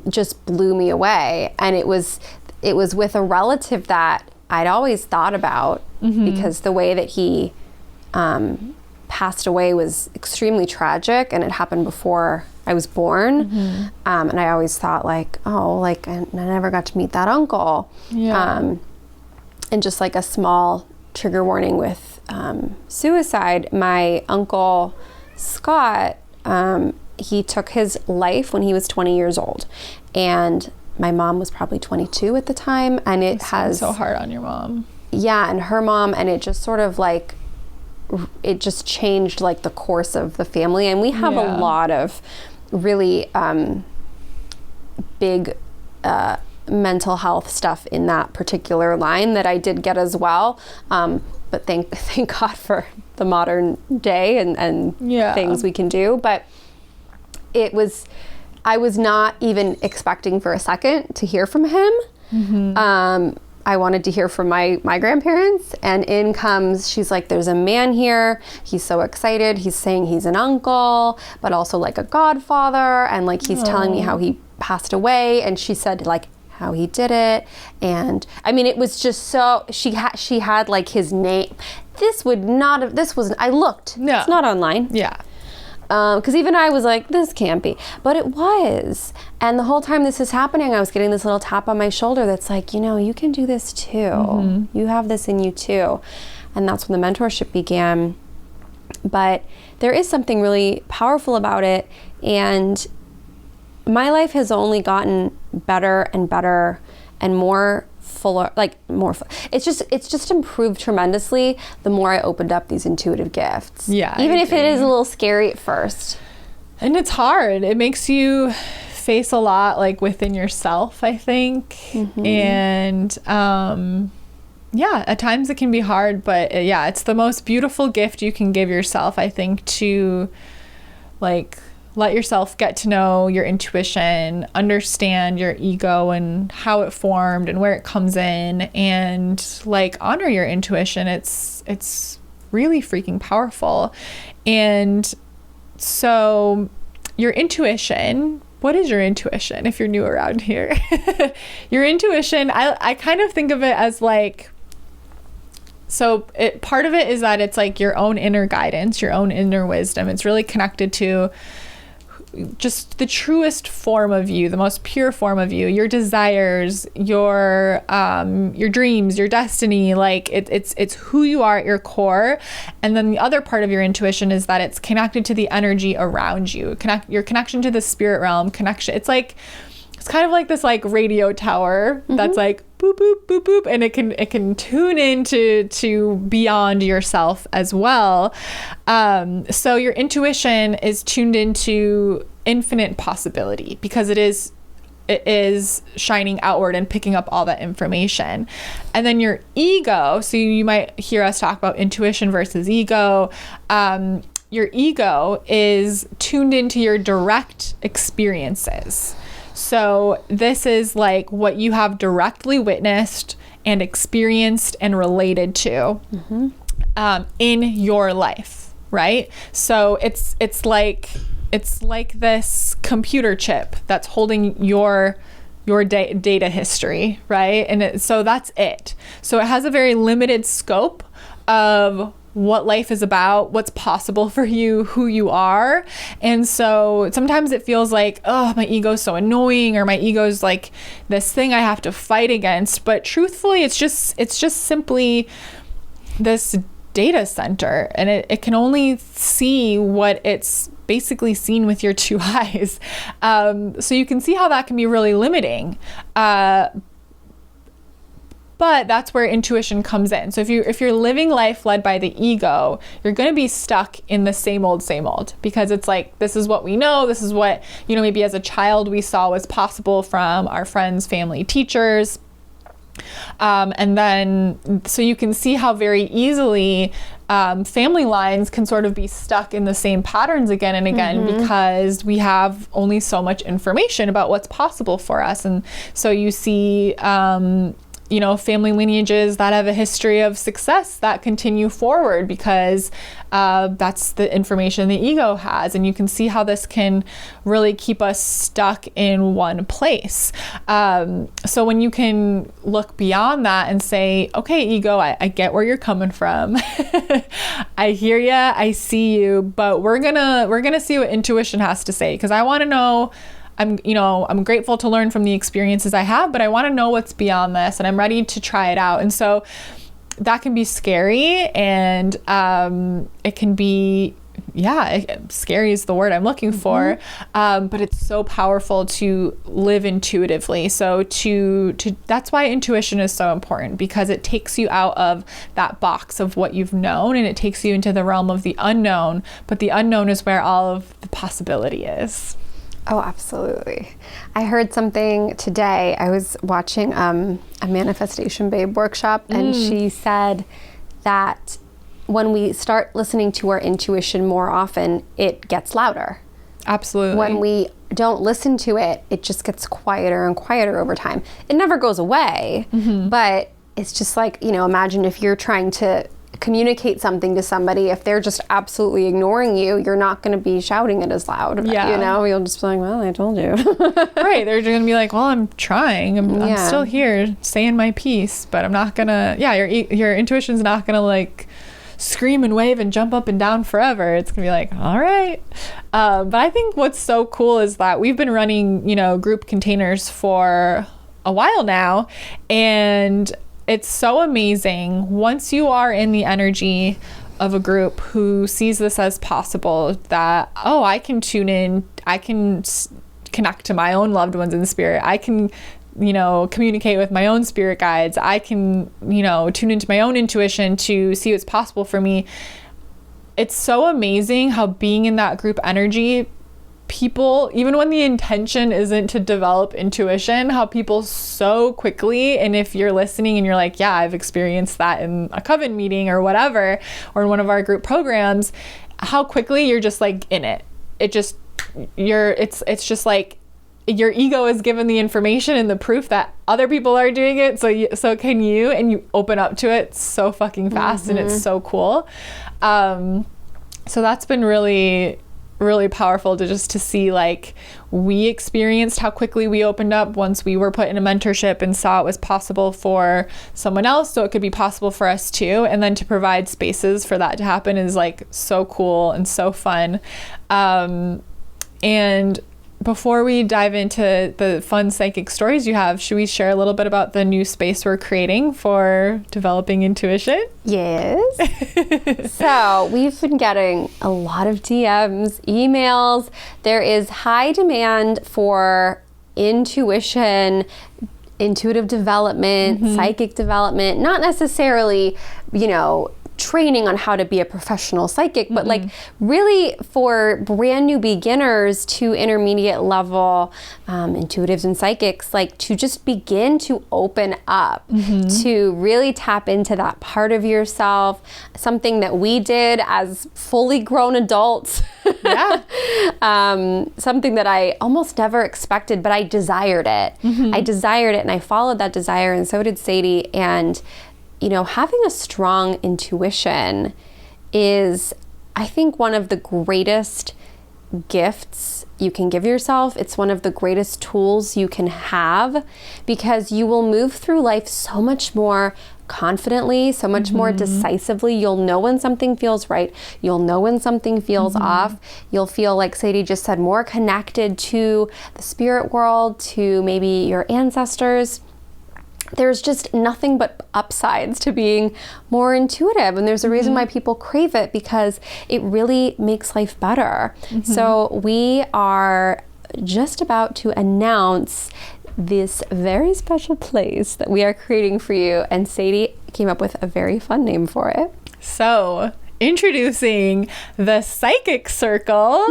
Speaker 2: just blew me away. And it was with a relative that I'd always thought about, because the way that he passed away was extremely tragic, and it happened before I was born. And I always thought like, oh, like I never got to meet that uncle. And just like a small trigger warning with suicide, my uncle Scott, he took his life when he was 20 years old, and my mom was probably 22 at the time. And it has
Speaker 1: so hard on your mom.
Speaker 2: Yeah, and her mom, and it just sort of like, it just changed like the course of the family. And we have a lot of really big mental health stuff in that particular line that I did get as well. But thank God for the modern day and things we can do. But I was not even expecting for a second to hear from him. I wanted to hear from my grandparents, and in comes, she's like, there's a man here. He's so excited. He's saying he's an uncle, but also like a godfather. And like, he's telling me how he passed away. And she said like, how he did it. And I mean, it was just so, she had like his name. This wasn't, I looked. No. It's not online.
Speaker 1: Yeah.
Speaker 2: Because even I was like, this can't be. But it was. And the whole time this is happening, I was getting this little tap on my shoulder that's like, you know, you can do this too. You have this in you too. And that's when the mentorship began. But there is something really powerful about it. And my life has only gotten better and better and more fuller, it's just improved tremendously the more I opened up these intuitive gifts.
Speaker 1: Yeah.
Speaker 2: Even if it is a little scary at first.
Speaker 1: And it's hard. It makes you face a lot like within yourself, I think. And at times it can be hard, but it's the most beautiful gift you can give yourself, I think, to like let yourself get to know your intuition, understand your ego and how it formed and where it comes in, and like honor your intuition. It's really freaking powerful. And so your intuition, what is your intuition if you're new around here? Your intuition, I kind of think of it as like part of it is that it's like your own inner guidance, your own inner wisdom. It's really connected to just the truest form of you, the most pure form of you, your desires, your dreams, your destiny. Like it's who you are at your core. And then the other part of your intuition is that it's connected to the energy around you, your connection to the spirit realm connection. It's kind of like this like radio tower that's like boop boop boop boop, and it can tune into beyond yourself as well. So your intuition is tuned into infinite possibility because it is shining outward and picking up all that information. And then your ego, so you might hear us talk about intuition versus ego. Your ego is tuned into your direct experiences. So this is like what you have directly witnessed and experienced and related to in your life, right? So it's like this computer chip that's holding your data history, right? And so that's it. So it has a very limited scope of what life is about, what's possible for you, who you are. And so sometimes it feels like, oh, my ego's so annoying, or my ego's like this thing I have to fight against. But truthfully, it's just simply this data center, and it can only see what it's basically seen with your two eyes. So you can see how that can be really limiting. But that's where intuition comes in. So if you're living life led by the ego, you're going to be stuck in the same old, because it's like, this is what we know. This is what, maybe as a child we saw was possible from our friends, family, teachers. And then, so you can see how very easily family lines can sort of be stuck in the same patterns again and again, because we have only so much information about what's possible for us. And so you see, family lineages that have a history of success that continue forward because that's the information the ego has. And you can see how this can really keep us stuck in one place. So when you can look beyond that and say, okay, ego, I get where you're coming from. I hear you, I see you, but we're gonna see what intuition has to say, because I want to know. I'm grateful to learn from the experiences I have, but I want to know what's beyond this, and I'm ready to try it out. And so that can be scary, and it can be, scary is the word I'm looking for. But it's so powerful to live intuitively. So that's why intuition is so important, because it takes you out of that box of what you've known, and it takes you into the realm of the unknown. But the unknown is where all of the possibility is.
Speaker 2: Oh, absolutely. I heard something today. I was watching a Manifestation Babe workshop, and she said that when we start listening to our intuition more often, it gets louder.
Speaker 1: Absolutely.
Speaker 2: When we don't listen to it, it just gets quieter and quieter over time. It never goes away, but it's just like, imagine if you're trying to communicate something to somebody, if they're just absolutely ignoring you, you're not going to be shouting it as loud. You'll just be like, well, I told you.
Speaker 1: Right. They're going to be like, well, I'm trying. I'm still here saying my piece, but I'm not going to, your intuition's not going to like scream and wave and jump up and down forever. It's going to be like, all right. But I think what's so cool is that we've been running, group containers for a while now, and it's so amazing once you are in the energy of a group who sees this as possible, that, oh, I can tune in, I can connect to my own loved ones in spirit, I can, communicate with my own spirit guides, I can, tune into my own intuition to see what's possible for me. It's so amazing how being in that group energy, people, even when the intention isn't to develop intuition, how people so quickly, and if you're listening and you're like, yeah, I've experienced that in a coven meeting or whatever, or in one of our group programs, how quickly you're just like in it. It's just like your ego is given the information and the proof that other people are doing it, so can you, and you open up to it so fucking fast, and it's so cool. So that's been really really powerful to see like we experienced how quickly we opened up once we were put in a mentorship and saw it was possible for someone else, so it could be possible for us too. And then to provide spaces for that to happen is like so cool and so fun. And before we dive into the fun psychic stories you have, should we share a little bit about the new space we're creating for developing intuition?
Speaker 2: Yes. So we've been getting a lot of DMs, emails. There is high demand for intuition, intuitive development, psychic development, not necessarily, training on how to be a professional psychic, but like really for brand new beginners to intermediate level intuitives and psychics, like to just begin to open up, to really tap into that part of yourself, something that we did as fully grown adults.
Speaker 1: Yeah.
Speaker 2: Something that I almost never expected, but I desired it. I desired it and I followed that desire, and so did Sadie. And having a strong intuition is, I think, one of the greatest gifts you can give yourself. It's one of the greatest tools you can have, because you will move through life so much more confidently, so much more decisively. You'll know when something feels right. You'll know when something feels off. You'll feel, like Sadie just said, more connected to the spirit world, to maybe your ancestors. There's just nothing but upsides to being more intuitive. And there's a reason why people crave it, because it really makes life better. So we are just about to announce this very special place that we are creating for you. And Sadie came up with a very fun name for it.
Speaker 1: So, introducing the Psychic Circle,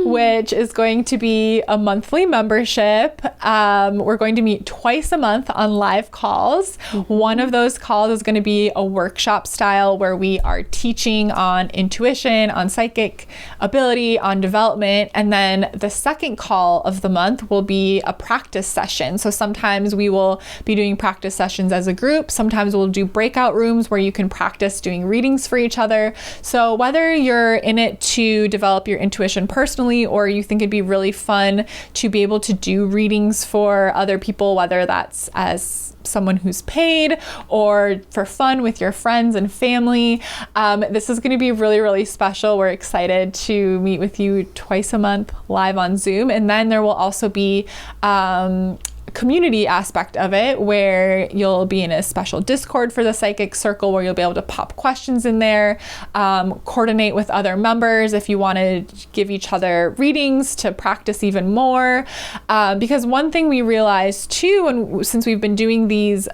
Speaker 1: which is going to be a monthly membership. We're going to meet twice a month on live calls. One of those calls is going to be a workshop style where we are teaching on intuition, on psychic ability, on development. And then the second call of the month will be a practice session. So sometimes we will be doing practice sessions as a group. Sometimes we'll do breakout rooms where you can practice doing readings for each other. So whether you're in it to develop your intuition personally, or you think it'd be really fun to be able to do readings for other people, whether that's as someone who's paid or for fun with your friends and family, this is going to be really, really special. We're excited to meet with you twice a month live on Zoom. And then there will also be community aspect of it, where you'll be in a special Discord for the Psychic Circle, where you'll be able to pop questions in there, coordinate with other members if you want to give each other readings to practice even more. Because one thing we realized too, and since we've been doing these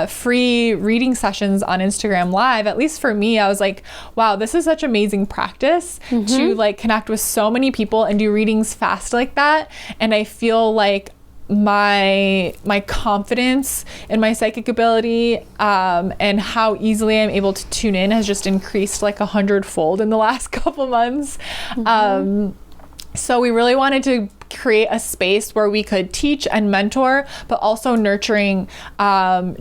Speaker 1: free reading sessions on Instagram Live, at least for me, I was like, wow, this is such amazing practice to like connect with so many people and do readings fast like that. And I feel like my confidence in my psychic ability and how easily I'm able to tune in has just increased like 100-fold in the last couple months. So we really wanted to create a space where we could teach and mentor, but also nurturing,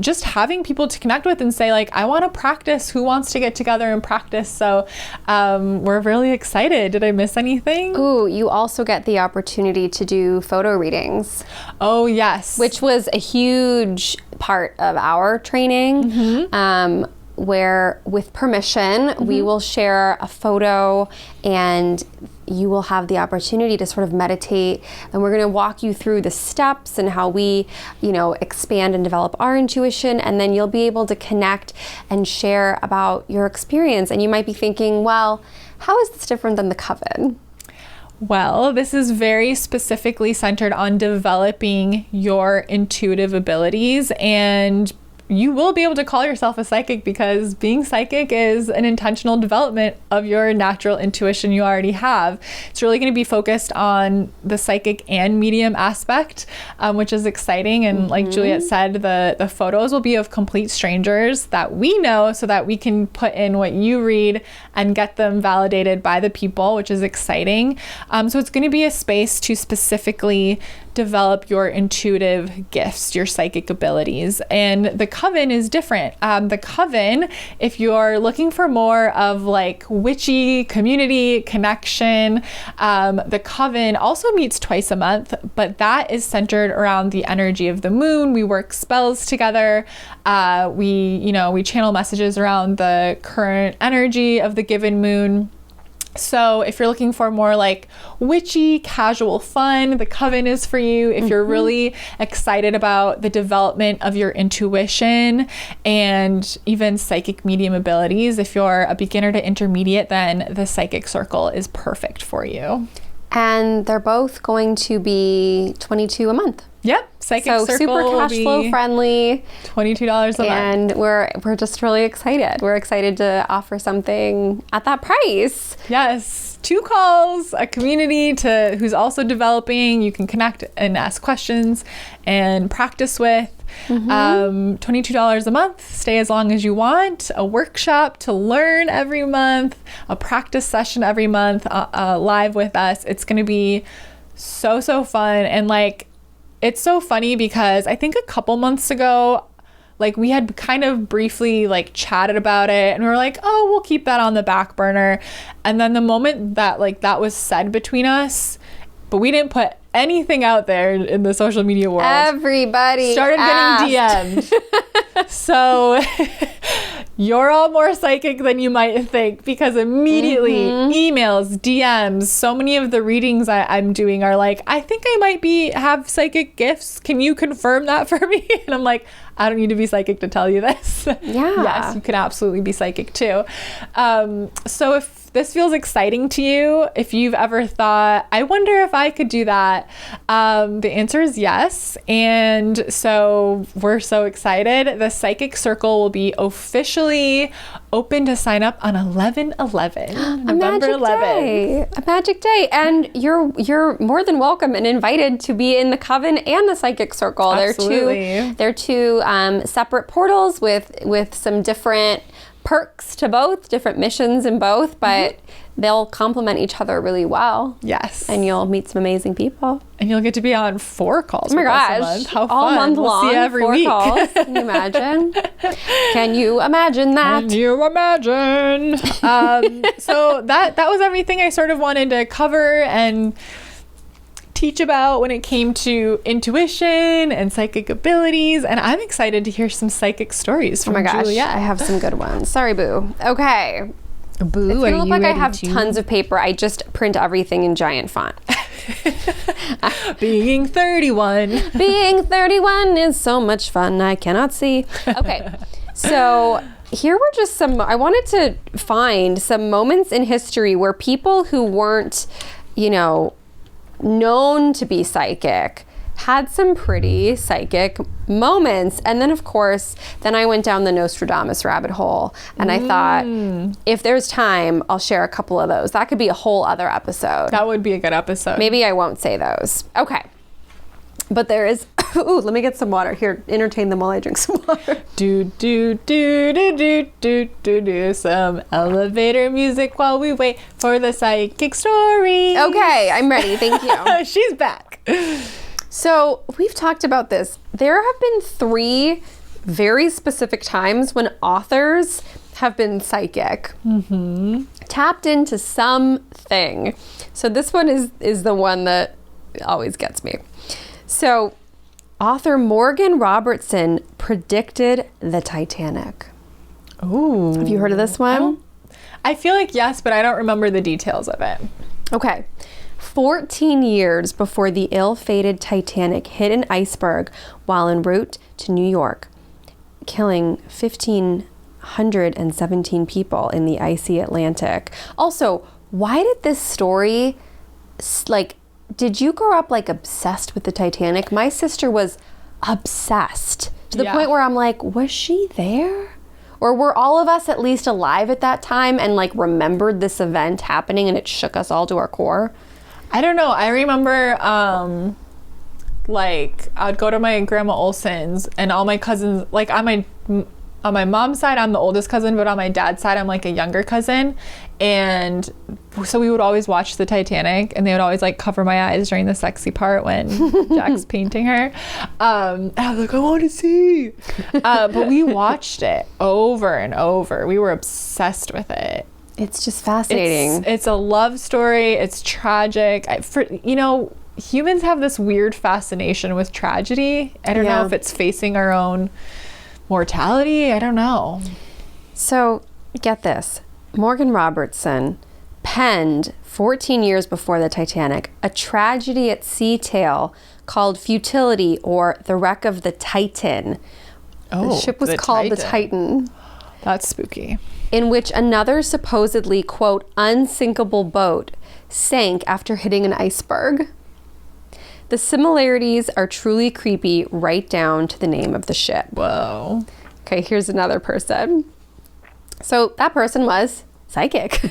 Speaker 1: just having people to connect with and say like, I want to practice. Who wants to get together and practice? So we're really excited. Did I miss anything?
Speaker 2: Ooh, you also get the opportunity to do photo readings.
Speaker 1: Oh, yes.
Speaker 2: Which was a huge part of our training. Where with permission, we will share a photo and you will have the opportunity to sort of meditate, and we're going to walk you through the steps and how we, expand and develop our intuition, and then you'll be able to connect and share about your experience. And you might be thinking, well, how is this different than the coven?
Speaker 1: Well, this is very specifically centered on developing your intuitive abilities, and you will be able to call yourself a psychic, because being psychic is an intentional development of your natural intuition you already have. It's really going to be focused on the psychic and medium aspect, which is exciting. And like Juliet said, the photos will be of complete strangers that we know, so that we can put in what you read and get them validated by the people, which is exciting. So it's going to be a space to specifically develop your intuitive gifts, your psychic abilities. And the coven is different. The coven, if you're looking for more of like witchy community connection, the coven also meets twice a month, but that is centered around the energy of the moon. We work spells together. We channel messages around the current energy of the given moon. So if you're looking for more like witchy, casual fun, the coven is for you. If you're really excited about the development of your intuition and even psychic medium abilities, if you're a beginner to intermediate, then the psychic circle is perfect for you.
Speaker 2: And they're both going to be $22 a month.
Speaker 1: Yep. Psychic
Speaker 2: so
Speaker 1: circle
Speaker 2: super cash flow friendly.
Speaker 1: $22 a month.
Speaker 2: And we're just really excited. We're excited to offer something at that price.
Speaker 1: Yes. 2 calls, a community who's also developing. You can connect and ask questions and practice with. $22 a month. Stay as long as you want. A workshop to learn every month. A practice session every month live with us. It's going to be so fun. And like, it's so funny because I think a couple months ago, like we had kind of briefly like chatted about it and we were like, oh, we'll keep that on the back burner. And then the moment that like that was said between us, but we didn't put anything out there in the social media world.
Speaker 2: Everybody
Speaker 1: started getting DM'd. So you're all more psychic than you might think, because immediately emails, DMs, so many of the readings I'm doing are like, I think I might have psychic gifts. Can you confirm that for me? And I'm like, I don't need to be psychic to tell you this.
Speaker 2: Yeah.
Speaker 1: Yes, you can absolutely be psychic too. So if this feels exciting to you, if you've ever thought, I wonder if I could do that, the answer is yes. And so we're so excited. The Psychic Circle will be officially open to sign up on 11/11, November 11th.
Speaker 2: A magic day. And you're more than welcome and invited to be in the Coven and the Psychic Circle.
Speaker 1: Absolutely.
Speaker 2: They're two separate portals with some different perks to both, different missions in both, but they'll complement each other really well.
Speaker 1: Yes.
Speaker 2: And you'll meet some amazing people.
Speaker 1: And you'll get to be on 4 calls
Speaker 2: with
Speaker 1: us
Speaker 2: a
Speaker 1: a month. How
Speaker 2: all
Speaker 1: fun.
Speaker 2: month
Speaker 1: We'll
Speaker 2: long,
Speaker 1: see you every
Speaker 2: 4
Speaker 1: week.
Speaker 2: calls. Can you imagine? Can you imagine that?
Speaker 1: Can you imagine? So that was everything I sort of wanted to cover and teach about when it came to intuition and psychic abilities. And I'm excited to hear some psychic stories from Juliet.
Speaker 2: I have some good ones. Sorry, Boo. Okay.
Speaker 1: Boo,
Speaker 2: It's gonna look like I have
Speaker 1: to?
Speaker 2: tons of paper. I just print everything in giant font.
Speaker 1: Being 31.
Speaker 2: Being 31 is so much fun. I cannot see. Okay. So here were just I wanted to find some moments in history where people who weren't, known to be psychic had some pretty psychic moments. And then, of course, I went down the Nostradamus rabbit hole. And I thought, if there's time, I'll share a couple of those. That could be a whole other episode.
Speaker 1: That would be a good episode.
Speaker 2: Maybe I won't say those. Okay. But there is... Ooh, let me get some water. Here, entertain them while I drink some water.
Speaker 1: Do some elevator music while we wait for the psychic story.
Speaker 2: Okay, I'm ready. Thank you.
Speaker 1: She's back.
Speaker 2: So we've talked about this. There have been 3 very specific times when authors have been psychic. Tapped into something. So this one is the one that always gets me. So author Morgan Robertson predicted the Titanic.
Speaker 1: Ooh.
Speaker 2: Have you heard of this one?
Speaker 1: I feel like yes, but I don't remember the details of it.
Speaker 2: Okay. 14 years before the ill-fated Titanic hit an iceberg while en route to New York, killing 1,517 people in the icy Atlantic. Also, why did this story, did you grow up obsessed with the Titanic? My sister was obsessed to the point where I'm like, was she there? Or were all of us at least alive at that time and remembered this event happening and it shook us all to our core?
Speaker 1: I don't know. I remember I'd go to my grandma Olson's and all my cousins, on my on my mom's side, I'm the oldest cousin, but on my dad's side, I'm like a younger cousin. And so we would always watch the Titanic, and they would always like cover my eyes during the sexy part when Jack's painting her. And I was like, I want to see. But we watched it over and over. We were obsessed with it.
Speaker 2: It's just fascinating.
Speaker 1: It's a love story. It's tragic. Humans have this weird fascination with tragedy. I don't know if it's facing our own mortality. I don't know.
Speaker 2: So get this. Morgan Robertson penned 14 years before the Titanic a tragedy at sea tale called Futility, or The Wreck of the Titan. The ship was called the Titan.
Speaker 1: That's spooky.
Speaker 2: In which another supposedly, quote, unsinkable boat sank after hitting an iceberg. The similarities are truly creepy, right down to the name of the ship.
Speaker 1: Whoa.
Speaker 2: Okay, here's another person. So that person was psychic.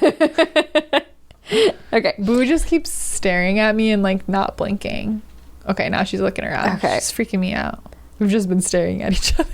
Speaker 2: Okay.
Speaker 1: Boo just keeps staring at me and like not blinking. Okay, now she's looking around.
Speaker 2: Okay.
Speaker 1: She's freaking me out. We've just been staring at each other.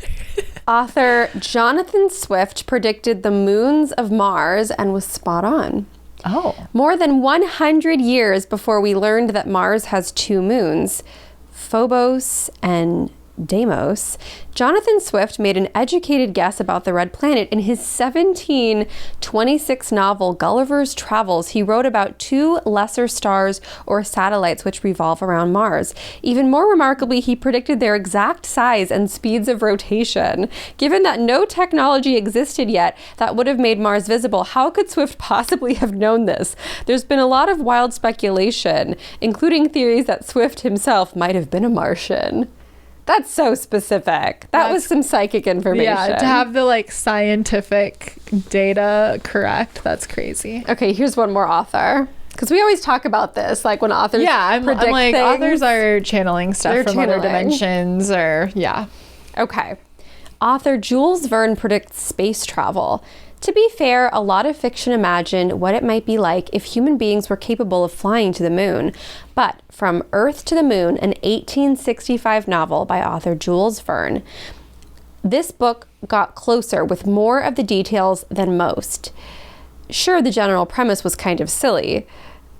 Speaker 2: Author Jonathan Swift predicted the moons of Mars and was spot on.
Speaker 1: Oh.
Speaker 2: More than 100 years before we learned that Mars has 2 moons, Phobos and Deimos, Jonathan Swift made an educated guess about the red planet. In his 1726 novel Gulliver's Travels, he wrote about 2 lesser stars or satellites which revolve around Mars. Even more remarkably, he predicted their exact size and speeds of rotation. Given that no technology existed yet that would have made Mars visible, how could Swift possibly have known this? There's been a lot of wild speculation, including theories that Swift himself might have been a Martian. That's so specific. That was some psychic information.
Speaker 1: Yeah, to have the like scientific data correct, that's crazy.
Speaker 2: Okay, here's one more author. Because we always talk about this, like when authors
Speaker 1: I'm like,
Speaker 2: things,
Speaker 1: authors are channeling stuff from other dimensions or,
Speaker 2: Okay. Author Jules Verne predicts space travel. To be fair, a lot of fiction imagined what it might be like if human beings were capable of flying to the moon. But From Earth to the Moon, an 1865 novel by author Jules Verne, this book got closer with more of the details than most. Sure, the general premise was kind of silly.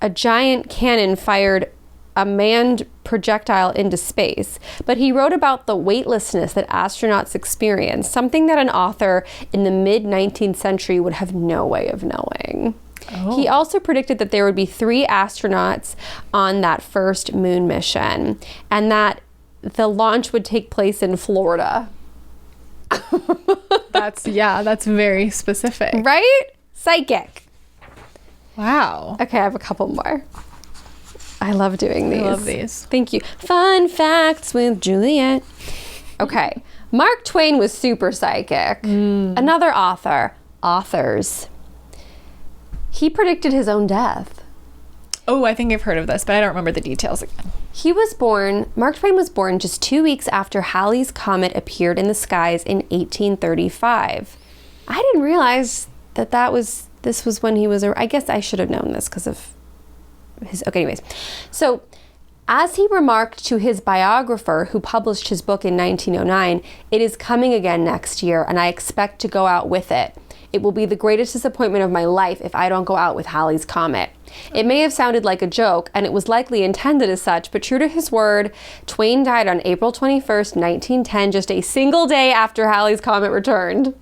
Speaker 2: A giant cannon fired a manned projectile into space, but he wrote about the weightlessness that astronauts experience, something that an author in the mid-19th century would have no way of knowing. Oh. He also predicted that there would be 3 astronauts on that first moon mission, and that the launch would take place in Florida.
Speaker 1: That's very specific.
Speaker 2: Right? Psychic.
Speaker 1: Wow.
Speaker 2: Okay, I have a couple more. I love doing these.
Speaker 1: I love these.
Speaker 2: Thank you. Fun facts with Juliet. Okay. Mark Twain was super psychic. Another author. Authors. He predicted his own death.
Speaker 1: Oh, I think I've heard of this, but I don't remember the details again.
Speaker 2: Mark Twain was born just 2 weeks after Halley's Comet appeared in the skies in 1835. I didn't realize this was when he was, I guess I should have known this because of okay, anyways. So, as he remarked to his biographer who published his book in 1909, it is coming again next year and I expect to go out with it. It will be the greatest disappointment of my life if I don't go out with Halley's Comet. It may have sounded like a joke, and it was likely intended as such, but true to his word, Twain died on April 21st, 1910, just a single day after Halley's Comet returned.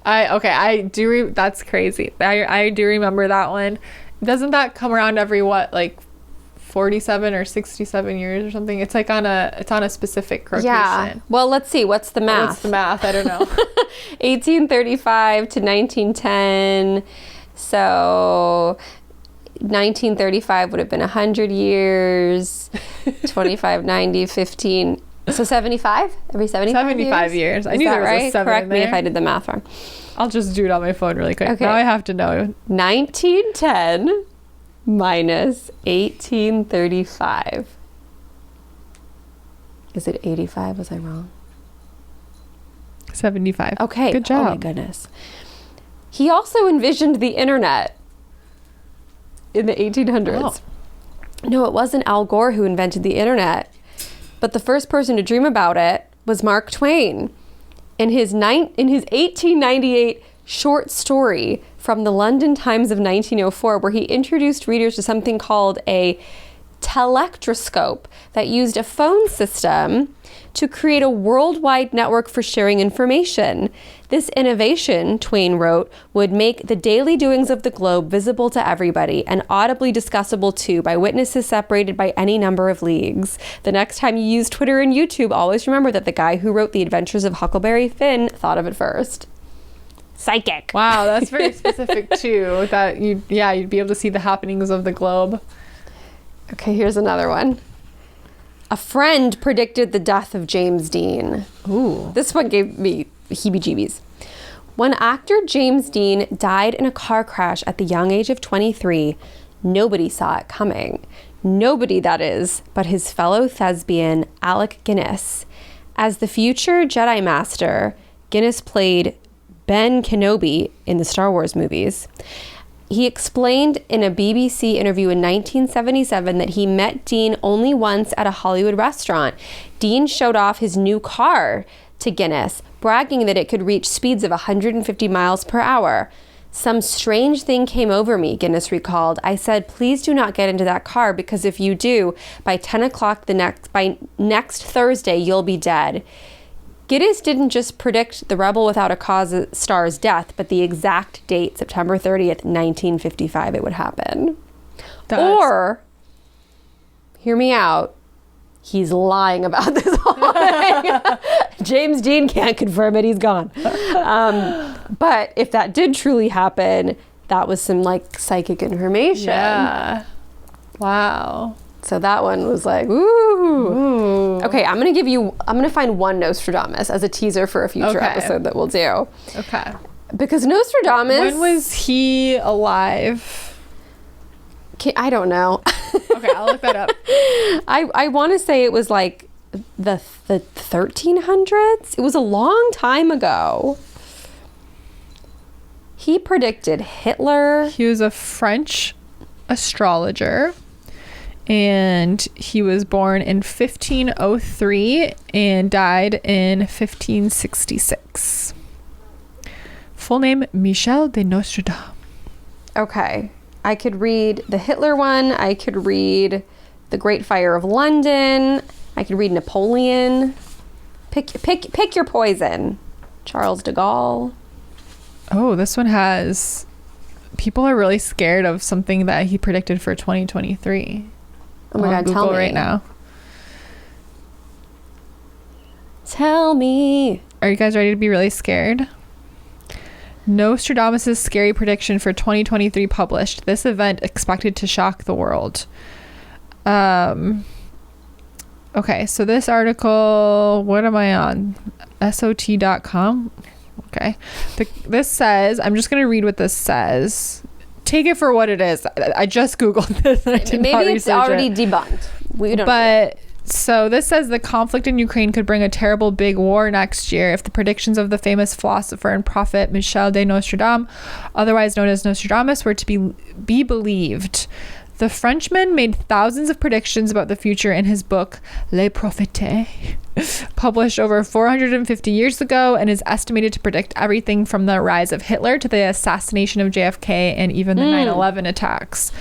Speaker 1: That's crazy. I do remember that one. Doesn't that come around every 47 or 67 years or something? It's like on a specific rotation.
Speaker 2: Yeah. Well, let's see. What's the math?
Speaker 1: I don't know.
Speaker 2: 1835 to 1910. So 1935 would have been 100 years. 25, 90, 15. So 75? Every 75
Speaker 1: years. I
Speaker 2: Is
Speaker 1: knew
Speaker 2: that
Speaker 1: there was
Speaker 2: right?
Speaker 1: a 7
Speaker 2: Correct
Speaker 1: in
Speaker 2: me
Speaker 1: there.
Speaker 2: if I did the math wrong.
Speaker 1: I'll just do it on my phone really quick.
Speaker 2: Okay.
Speaker 1: Now I have to know.
Speaker 2: 1910 minus 1835. Is it 85? Was I wrong?
Speaker 1: 75.
Speaker 2: Okay.
Speaker 1: Good job.
Speaker 2: Oh my goodness. He also envisioned the internet in the 1800s.
Speaker 1: Oh.
Speaker 2: No, it wasn't Al Gore who invented the internet, but the first person to dream about it was Mark Twain. in his 1898 short story from the London Times of 1904, where he introduced readers to something called a telectroscope that used a phone system to create a worldwide network for sharing information. This innovation, Twain wrote, would make the daily doings of the globe visible to everybody and audibly discussable too by witnesses separated by any number of leagues. The next time you use Twitter and YouTube, always remember that the guy who wrote The Adventures of Huckleberry Finn thought of it first. Psychic.
Speaker 1: Wow, that's very specific too. That you'd be able to see the happenings of the globe.
Speaker 2: Okay, here's another one. A friend predicted the death of James Dean.
Speaker 1: Ooh.
Speaker 2: This one gave me heebie-jeebies. When actor James Dean died in a car crash at the young age of 23, nobody saw it coming. Nobody, that is, but his fellow thespian, Alec Guinness. As the future Jedi Master, Guinness played Ben Kenobi in the Star Wars movies. He explained in a BBC interview in 1977 that he met Dean only once at a Hollywood restaurant. Dean showed off his new car to Guinness, bragging that it could reach speeds of 150 miles per hour. Some strange thing came over me, Guinness recalled. I said, please do not get into that car, because if you do, by 10 o'clock by next Thursday, you'll be dead. Guinness didn't just predict the Rebel Without a Cause star's death, but the exact date, September 30th, 1955, it would happen. Or, hear me out, he's lying about this whole thing. James Dean can't confirm it, he's gone. But if that did truly happen, that was some like psychic information.
Speaker 1: Yeah. Wow.
Speaker 2: So that one was like, ooh. Okay, I'm going to find one Nostradamus as a teaser for a future episode that we'll do.
Speaker 1: Okay.
Speaker 2: Because Nostradamus...
Speaker 1: When was he alive?
Speaker 2: I don't know.
Speaker 1: Okay, I'll look that up.
Speaker 2: I want to say it was like the 1300s. It was a long time ago. He predicted Hitler.
Speaker 1: He was a French astrologer. And he was born in 1503 and died in 1566. Full name, Michel de Nostradam.
Speaker 2: Okay. I could read the Hitler one. I could read the Great Fire of London. I could read Napoleon. Pick your poison. Charles de Gaulle.
Speaker 1: Oh, this one has... People are really scared of something that he predicted for 2023.
Speaker 2: Oh my God,
Speaker 1: Google
Speaker 2: tell me.
Speaker 1: right now.
Speaker 2: Tell me.
Speaker 1: Are you guys ready to be really scared? Nostradamus' scary prediction for 2023 published. This event expected to shock the world. Okay, so this article, what am I on? SOT.com? Okay. This says, I'm just going to read what this says. Take it for what it is. I just Googled this and I did not research it.
Speaker 2: Maybe it's already debunked. We don't know.
Speaker 1: But so this says the conflict in Ukraine could bring a terrible big war next year if the predictions of the famous philosopher and prophet Michel de Nostradam, otherwise known as Nostradamus, were to be believed. The Frenchman made thousands of predictions about the future in his book Les Prophètes, published over 450 years ago, and is estimated to predict everything from the rise of Hitler to the assassination of JFK and even the 9/11 attacks.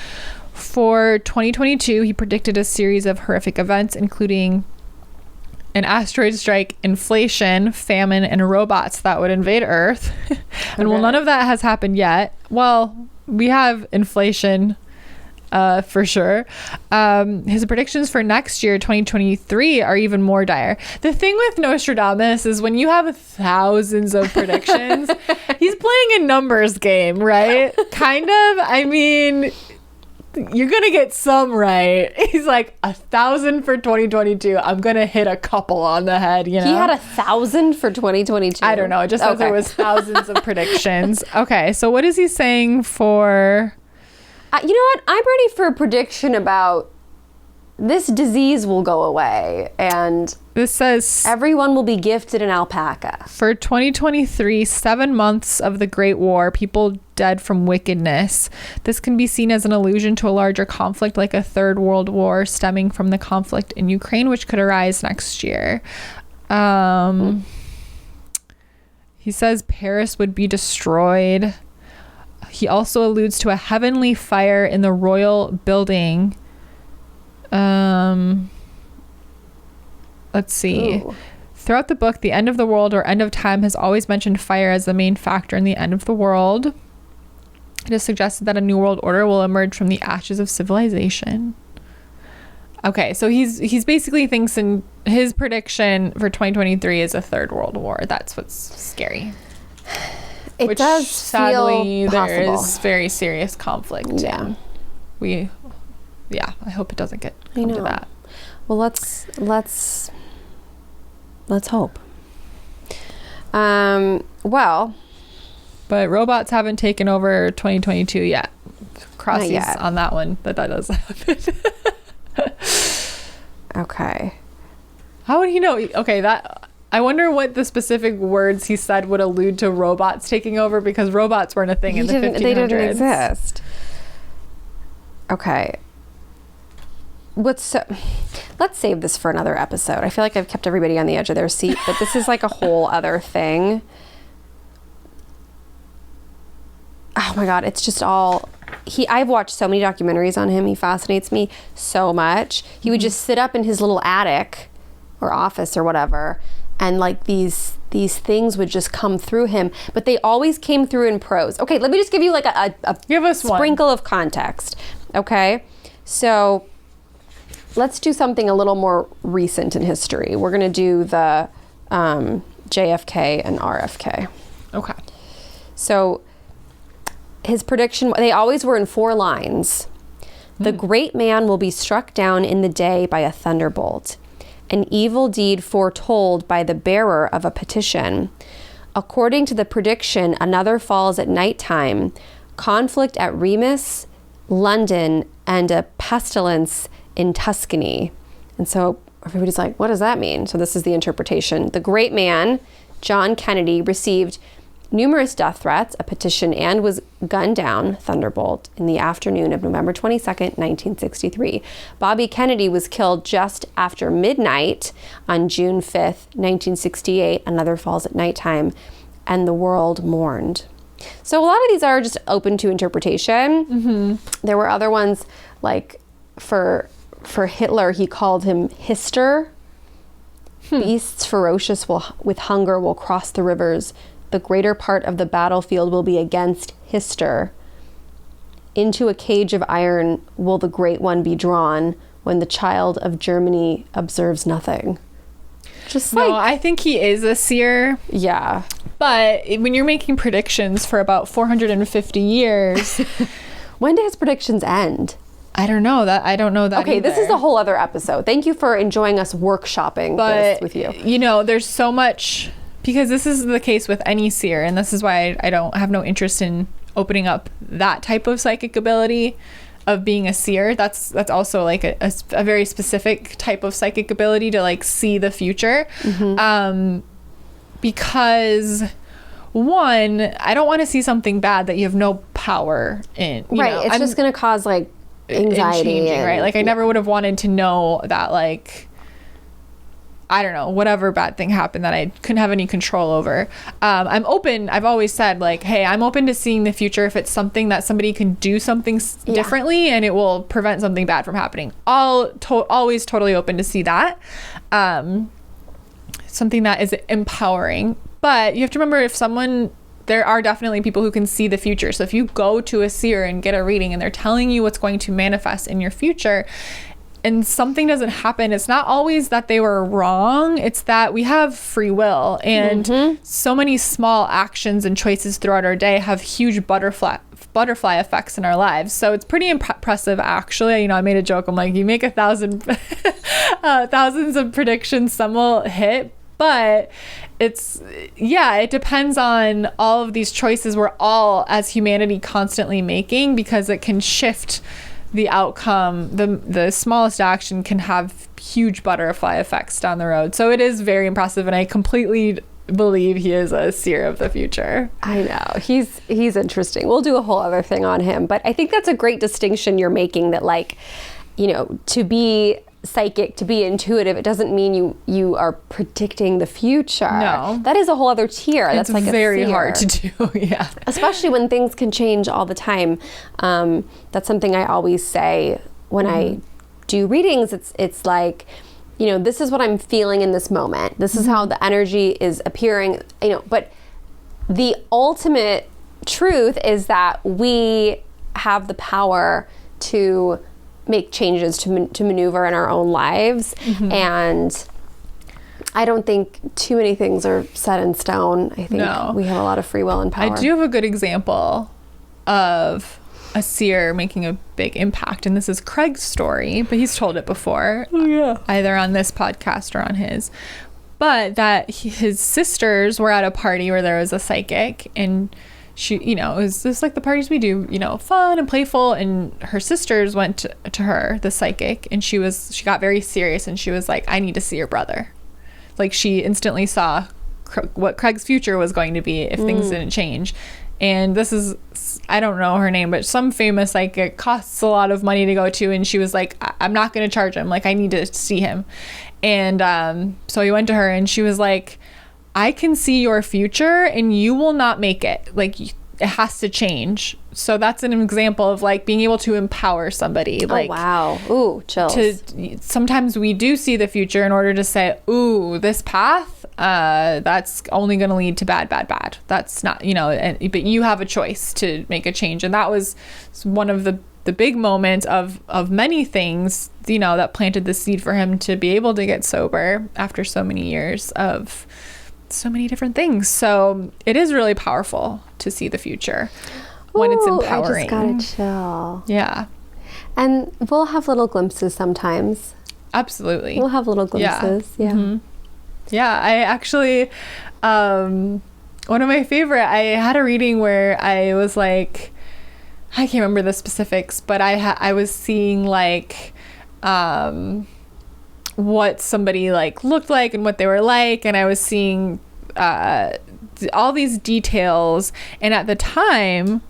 Speaker 1: For 2022, he predicted a series of horrific events, including an asteroid strike, inflation, famine, and robots that would invade Earth. And while none of that has happened yet, well, we have inflation for sure. His predictions for next year, 2023, are even more dire. The thing with Nostradamus is when you have thousands of predictions, he's playing a numbers game, right? Kind of. I mean, you're gonna get some right. He's like 1,000 for 2022. I'm gonna hit a couple on the head, you know.
Speaker 2: He had 1,000 for 2022.
Speaker 1: I don't know. It just says there was thousands of predictions. Okay, so what is he saying for?
Speaker 2: You know what? I'm ready for a prediction about this disease will go away and
Speaker 1: This says
Speaker 2: everyone will be gifted an alpaca.
Speaker 1: For 2023, 7 months of the Great War, people dead from wickedness. This can be seen as an allusion to a larger conflict like a third world war stemming from the conflict in Ukraine, which could arise next year. He says Paris would be destroyed. He also alludes to a heavenly fire in the royal building. Let's see.
Speaker 2: Ooh.
Speaker 1: Throughout the book, the end of the world or end of time has always mentioned fire as the main factor in the end of the world. It is suggested that a new world order will emerge from the ashes of civilization. Okay, so he's basically thinks in his prediction for 2023 is a third world war. That's what's scary.
Speaker 2: It
Speaker 1: Which,
Speaker 2: does
Speaker 1: sadly,
Speaker 2: feel
Speaker 1: there
Speaker 2: possible.
Speaker 1: is very serious conflict.
Speaker 2: Yeah.
Speaker 1: And I hope it doesn't get
Speaker 2: I
Speaker 1: come to
Speaker 2: know.
Speaker 1: that.
Speaker 2: Well, let's hope. Well,
Speaker 1: But robots haven't taken over 2022 yet. Crossies
Speaker 2: yet.
Speaker 1: on that one, that does happen.
Speaker 2: okay.
Speaker 1: How would he know? Okay, I wonder what the specific words he said would allude to robots taking over, because robots weren't a thing in the 1500s.
Speaker 2: They didn't exist. Okay. Let's save this for another episode. I feel like I've kept everybody on the edge of their seat, but this is like a whole other thing. Oh my God, it's just all... I've watched so many documentaries on him. He fascinates me so much. He would just sit up in his little attic or office or whatever, and like these things would just come through him, but they always came through in prose. Okay, let me just give you like a
Speaker 1: Give us
Speaker 2: sprinkle of context. Okay, so let's do something a little more recent in history. We're gonna do the JFK and RFK.
Speaker 1: Okay.
Speaker 2: So his prediction, they always were in 4 lines. The great man will be struck down in the day by a thunderbolt, an evil deed foretold by the bearer of a petition. According to the prediction, another falls at nighttime, conflict at Remus, London, and a pestilence in Tuscany. And so everybody's like, what does that mean? So this is the interpretation. The great man, John Kennedy, received numerous death threats, a petition, and was gunned down, thunderbolt, in the afternoon of November 22nd, 1963. Bobby Kennedy was killed just after midnight on June 5th, 1968. Another falls at nighttime, and the world mourned. So a lot of these are just open to interpretation. Mm-hmm. There were other ones, like for Hitler, he called him Hister. Beasts ferocious with hunger will cross the rivers. The greater part of the battlefield will be against Hister. Into a cage of iron will the great one be drawn when the child of Germany observes nothing. Just like...
Speaker 1: No, I think he is a seer.
Speaker 2: Yeah.
Speaker 1: But when you're making predictions for about 450 years...
Speaker 2: When do his predictions end?
Speaker 1: I don't know that
Speaker 2: Okay,
Speaker 1: either.
Speaker 2: this is a whole other episode. Thank you for enjoying us workshopping this with you.
Speaker 1: You know, there's so much... Because this is the case with any seer, and this is why I don't have no interest in opening up that type of psychic ability of being a seer. That's also like a very specific type of psychic ability to like see the future. Mm-hmm. Because one, I don't want to see something bad that you have no power in. You know,
Speaker 2: It's just going to cause like anxiety.
Speaker 1: Right? Like I never would have wanted to know that like... I don't know, whatever bad thing happened that I couldn't have any control over. I'm open. I've always said like, hey, I'm open to seeing the future if it's something that somebody can do something differently and it will prevent something bad from happening. Always totally open to see that. Something that is empowering. But you have to remember there are definitely people who can see the future. So if you go to a seer and get a reading and they're telling you what's going to manifest in your future, and something doesn't happen, it's not always that they were wrong. It's that we have free will, and so many small actions and choices throughout our day have huge butterfly effects in our lives. So it's pretty impressive, actually. You know, I made a joke. I'm like, you make 1,000 thousands of predictions, some will hit, but it depends on all of these choices we're all as humanity constantly making, because it can shift the outcome. The smallest action can have huge butterfly effects down the road. So it is very impressive, and I completely believe he is a seer of the future.
Speaker 2: I know. He's interesting. We'll do a whole other thing on him, but I think that's a great distinction you're making, that like, you know, to be psychic, to be intuitive, it doesn't mean you are predicting the future.
Speaker 1: No.
Speaker 2: That is a whole other tier.
Speaker 1: It's
Speaker 2: That's like
Speaker 1: very
Speaker 2: a seer.
Speaker 1: hard to do. Yeah.
Speaker 2: Especially when things can change all the time. That's something I always say when I do readings. It's like, you know, this is what I'm feeling in this moment. This is how the energy is appearing, you know, but the ultimate truth is that we have the power to make changes, to maneuver in our own lives. And I don't think too many things are set in stone. I think we have a lot of free will and power.
Speaker 1: I do have a good example of a seer making a big impact, and this is Craig's story, but he's told it before, either on this podcast or on his. But that his sisters were at a party where there was a psychic, and she, you know, it was just like the parties we do, you know, fun and playful. And her sisters went to her, the psychic, and she got very serious, and she was like, I need to see your brother. Like, she instantly saw what Craig's future was going to be if things didn't change. And this is, I don't know her name, but some famous psychic, costs a lot of money to go to. And she was like, I'm not going to charge him. Like, I need to see him. And so he went to her, and she was like, I can see your future and you will not make it. Like, it has to change. So that's an example of like being able to empower somebody. Like,
Speaker 2: oh, wow. Ooh, chills.
Speaker 1: Sometimes we do see the future in order to say, ooh, this path, that's only going to lead to bad. That's not, you know, but you have a choice to make a change. And that was one of the big moments of many things, you know, that planted the seed for him to be able to get sober after so many years of so many different things. So it is really powerful to see the future when it's empowering.
Speaker 2: I just gotta chill.
Speaker 1: Yeah.
Speaker 2: And we'll have little glimpses sometimes.
Speaker 1: Absolutely.
Speaker 2: We'll have little glimpses. Yeah.
Speaker 1: Yeah. I actually, one of my favorite, I had a reading where I was like, I can't remember the specifics, but I was seeing like, what somebody like looked like and what they were like, and I was seeing all these details, and at the time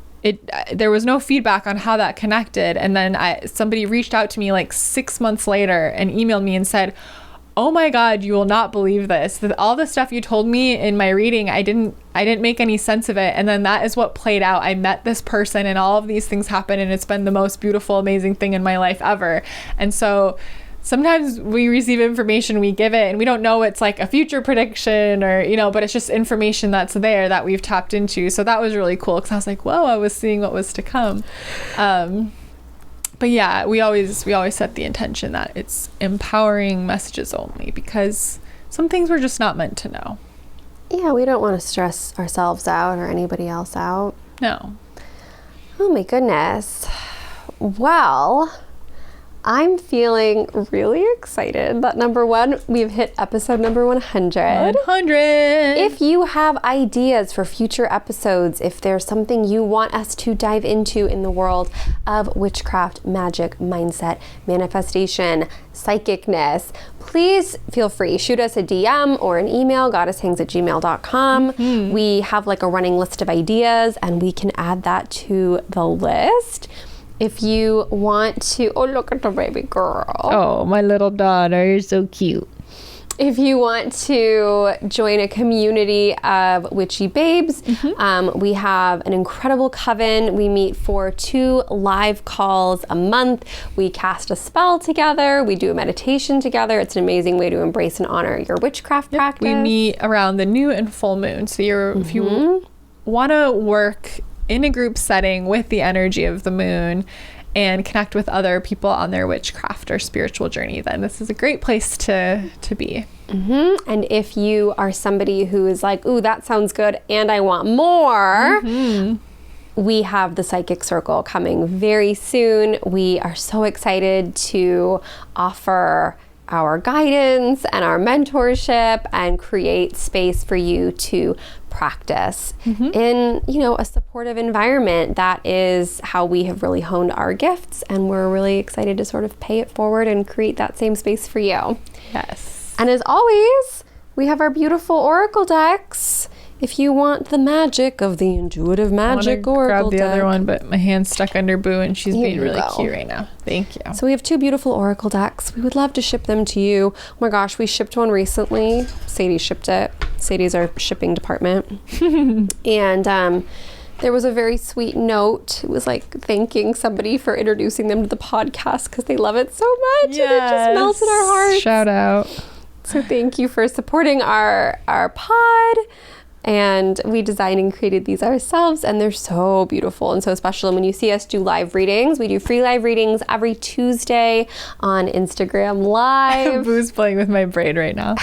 Speaker 1: there was no feedback on how that connected. And then somebody reached out to me like 6 months later and emailed me and said, oh my God, you will not believe this. All the stuff you told me in my reading, I didn't make any sense of it. And then that is what played out. I met this person and all of these things happened, and it's been the most beautiful, amazing thing in my life ever. And so sometimes we receive information, we give it, and we don't know it's like a future prediction or, you know, but it's just information that's there that we've tapped into. So that was really cool, because I was like, whoa, I was seeing what was to come. But yeah, we always set the intention that it's empowering messages only, because some things we're just not meant to know.
Speaker 2: Yeah, we don't want to stress ourselves out or anybody else out.
Speaker 1: No.
Speaker 2: Oh my goodness. Well, I'm feeling really excited that number one, we've hit episode number 100.
Speaker 1: 100.
Speaker 2: If you have ideas for future episodes, if there's something you want us to dive into in the world of witchcraft, magic, mindset, manifestation, psychicness, please feel free. Shoot us a DM or an email, goddesshangs@gmail.com. We have like a running list of ideas, and we can add that to the list. If you want to, oh, look at the baby girl.
Speaker 1: Oh, my little daughter, you're so cute.
Speaker 2: If you want to join a community of witchy babes, we have an incredible coven. We meet for 2 live calls a month. We cast a spell together. We do a meditation together. It's an amazing way to embrace and honor your witchcraft practice.
Speaker 1: We meet around the new and full moon. So if you want to work in a group setting with the energy of the moon and connect with other people on their witchcraft or spiritual journey, then this is a great place to be.
Speaker 2: And if you are somebody who is like, ooh, that sounds good and I want more, we have the Psychic Circle coming very soon. We are so excited to offer our guidance and our mentorship and create space for you to practice in, you know, a supportive environment. That is how we have really honed our gifts, and we're really excited to sort of pay it forward and create that same space for you.
Speaker 1: Yes.
Speaker 2: And as always, we have our beautiful oracle decks. if you want the magic of the intuitive magic oracle
Speaker 1: grab the
Speaker 2: deck.
Speaker 1: other one, but my hand's stuck under Boo and she's
Speaker 2: Here
Speaker 1: being
Speaker 2: you
Speaker 1: really
Speaker 2: go.
Speaker 1: cute right now. Thank you.
Speaker 2: So we have 2 beautiful oracle decks. We would love to ship them to you. Oh my gosh, we shipped one recently. Sadie shipped it. Sadie's our shipping department. And there was a very sweet note. It was like thanking somebody for introducing them to the podcast because they love it so much.
Speaker 1: Yes.
Speaker 2: And it just melted our hearts.
Speaker 1: Shout out.
Speaker 2: So thank you for supporting our pod. And we designed and created these ourselves, and they're so beautiful and so special. And when you see us do live readings, we do free live readings every Tuesday on Instagram Live.
Speaker 1: Boo's playing with my braid right now.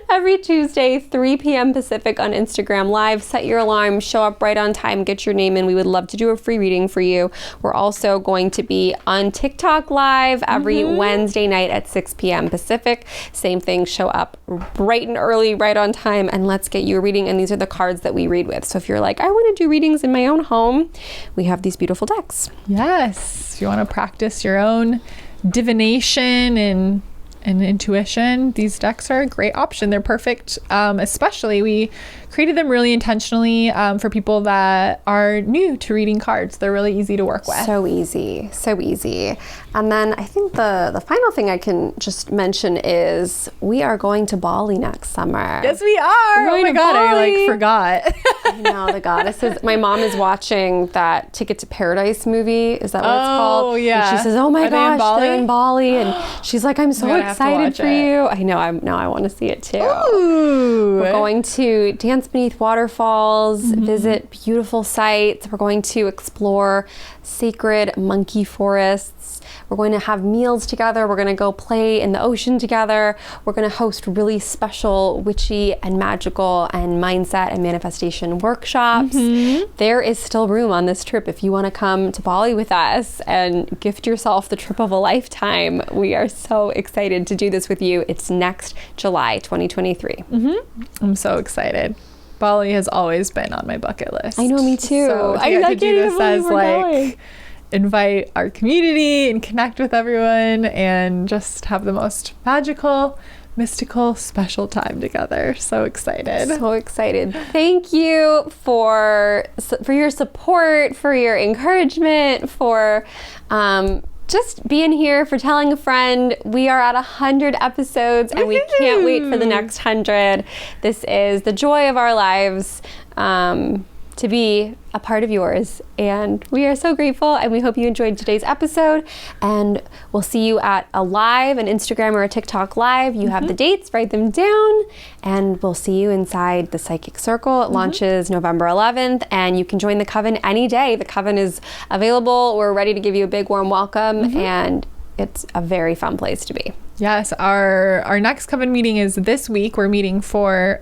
Speaker 2: Every Tuesday, 3 p.m. Pacific on Instagram Live. Set your alarm, show up right on time, get your name in. We would love to do a free reading for you. We're also going to be on TikTok Live every Wednesday night at 6 p.m. Pacific. Same thing, show up bright and early, right on time, and let's get you a reading. And these are the cards that we read with. So if you're like, I want to do readings in my own home, we have these beautiful decks.
Speaker 1: Yes. If you want to practice your own divination and intuition, these decks are a great option. They're perfect. Especially, we created them really intentionally for people that are new to reading cards. They're really easy to work with.
Speaker 2: So easy, so easy. And then I think the final thing I can just mention is we are going to Bali next summer.
Speaker 1: Yes, we are.
Speaker 2: We're
Speaker 1: Oh
Speaker 2: going
Speaker 1: my
Speaker 2: to
Speaker 1: God, I
Speaker 2: Bali.
Speaker 1: forgot.
Speaker 2: I know, the goddesses. My mom is watching that Ticket to Paradise movie. Is that what it's called?
Speaker 1: Oh, yeah.
Speaker 2: And she says, oh my
Speaker 1: Are they in
Speaker 2: gosh,
Speaker 1: Bali?
Speaker 2: they're in Bali. And she's like, I'm so
Speaker 1: gonna have to
Speaker 2: excited
Speaker 1: watch
Speaker 2: for
Speaker 1: it.
Speaker 2: you. I know, I want to see it too.
Speaker 1: Ooh.
Speaker 2: We're going to dance beneath waterfalls, visit beautiful sites. We're going to explore sacred monkey forests. We're going to have meals together. We're going to go play in the ocean together. We're going to host really special witchy and magical and mindset and manifestation workshops. There is still room on this trip if you want to come to Bali with us and gift yourself the trip of a lifetime. We are so excited to do this with you. It's next July 2023.
Speaker 1: I'm so excited. Bali has always been on my bucket list.
Speaker 2: I know, me too.
Speaker 1: So to
Speaker 2: I
Speaker 1: get to
Speaker 2: can't
Speaker 1: do
Speaker 2: even
Speaker 1: this
Speaker 2: believe
Speaker 1: as
Speaker 2: we're going.
Speaker 1: invite our community and connect with everyone and just have the most magical, mystical, special time together. So excited.
Speaker 2: So excited. Thank you for your support, for your encouragement, for just being here, for telling a friend. We are at 100 episodes and we can't wait for the next 100. This is the joy of our lives to be a part of yours. And we are so grateful, and we hope you enjoyed today's episode. And we'll see you at a live, an Instagram or a TikTok live. You have the dates, write them down, and we'll see you inside the Psychic Circle. It launches November 11th, and you can join the Coven any day. The Coven is available. We're ready to give you a big warm welcome, and it's a very fun place to be.
Speaker 1: Yes, our next Coven meeting is this week. We're meeting for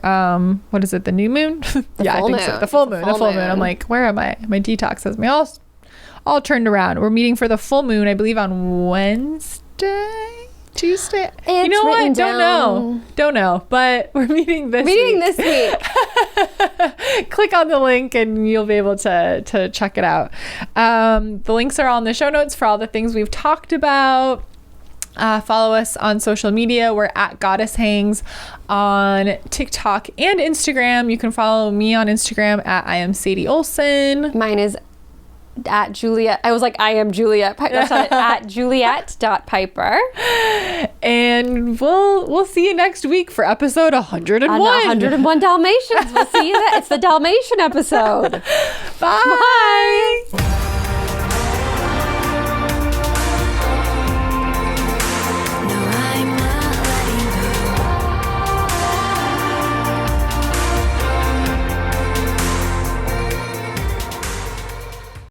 Speaker 1: what is it? The new moon? Yeah, I think so. The full moon. The full moon. I'm like, where am I? My detox has me all turned around. We're meeting for the full moon, I believe, on Wednesday, Tuesday.
Speaker 2: It's
Speaker 1: you know
Speaker 2: written
Speaker 1: what?
Speaker 2: down.
Speaker 1: Don't know. But we're meeting this week.
Speaker 2: This week.
Speaker 1: Click on the link and you'll be able to check it out. The links are all in the show notes for all the things we've talked about. Follow us on social media. We're at Goddess Hangs on TikTok and Instagram. You can follow me on Instagram at I am Sadie Olson.
Speaker 2: Mine is at Juliet. I was like, I am Juliet. That's not it. At Juliet.Piper.
Speaker 1: And we'll see you next week for episode 101.
Speaker 2: 101 Dalmatians. We'll see you then. It's the Dalmatian episode.
Speaker 1: Bye.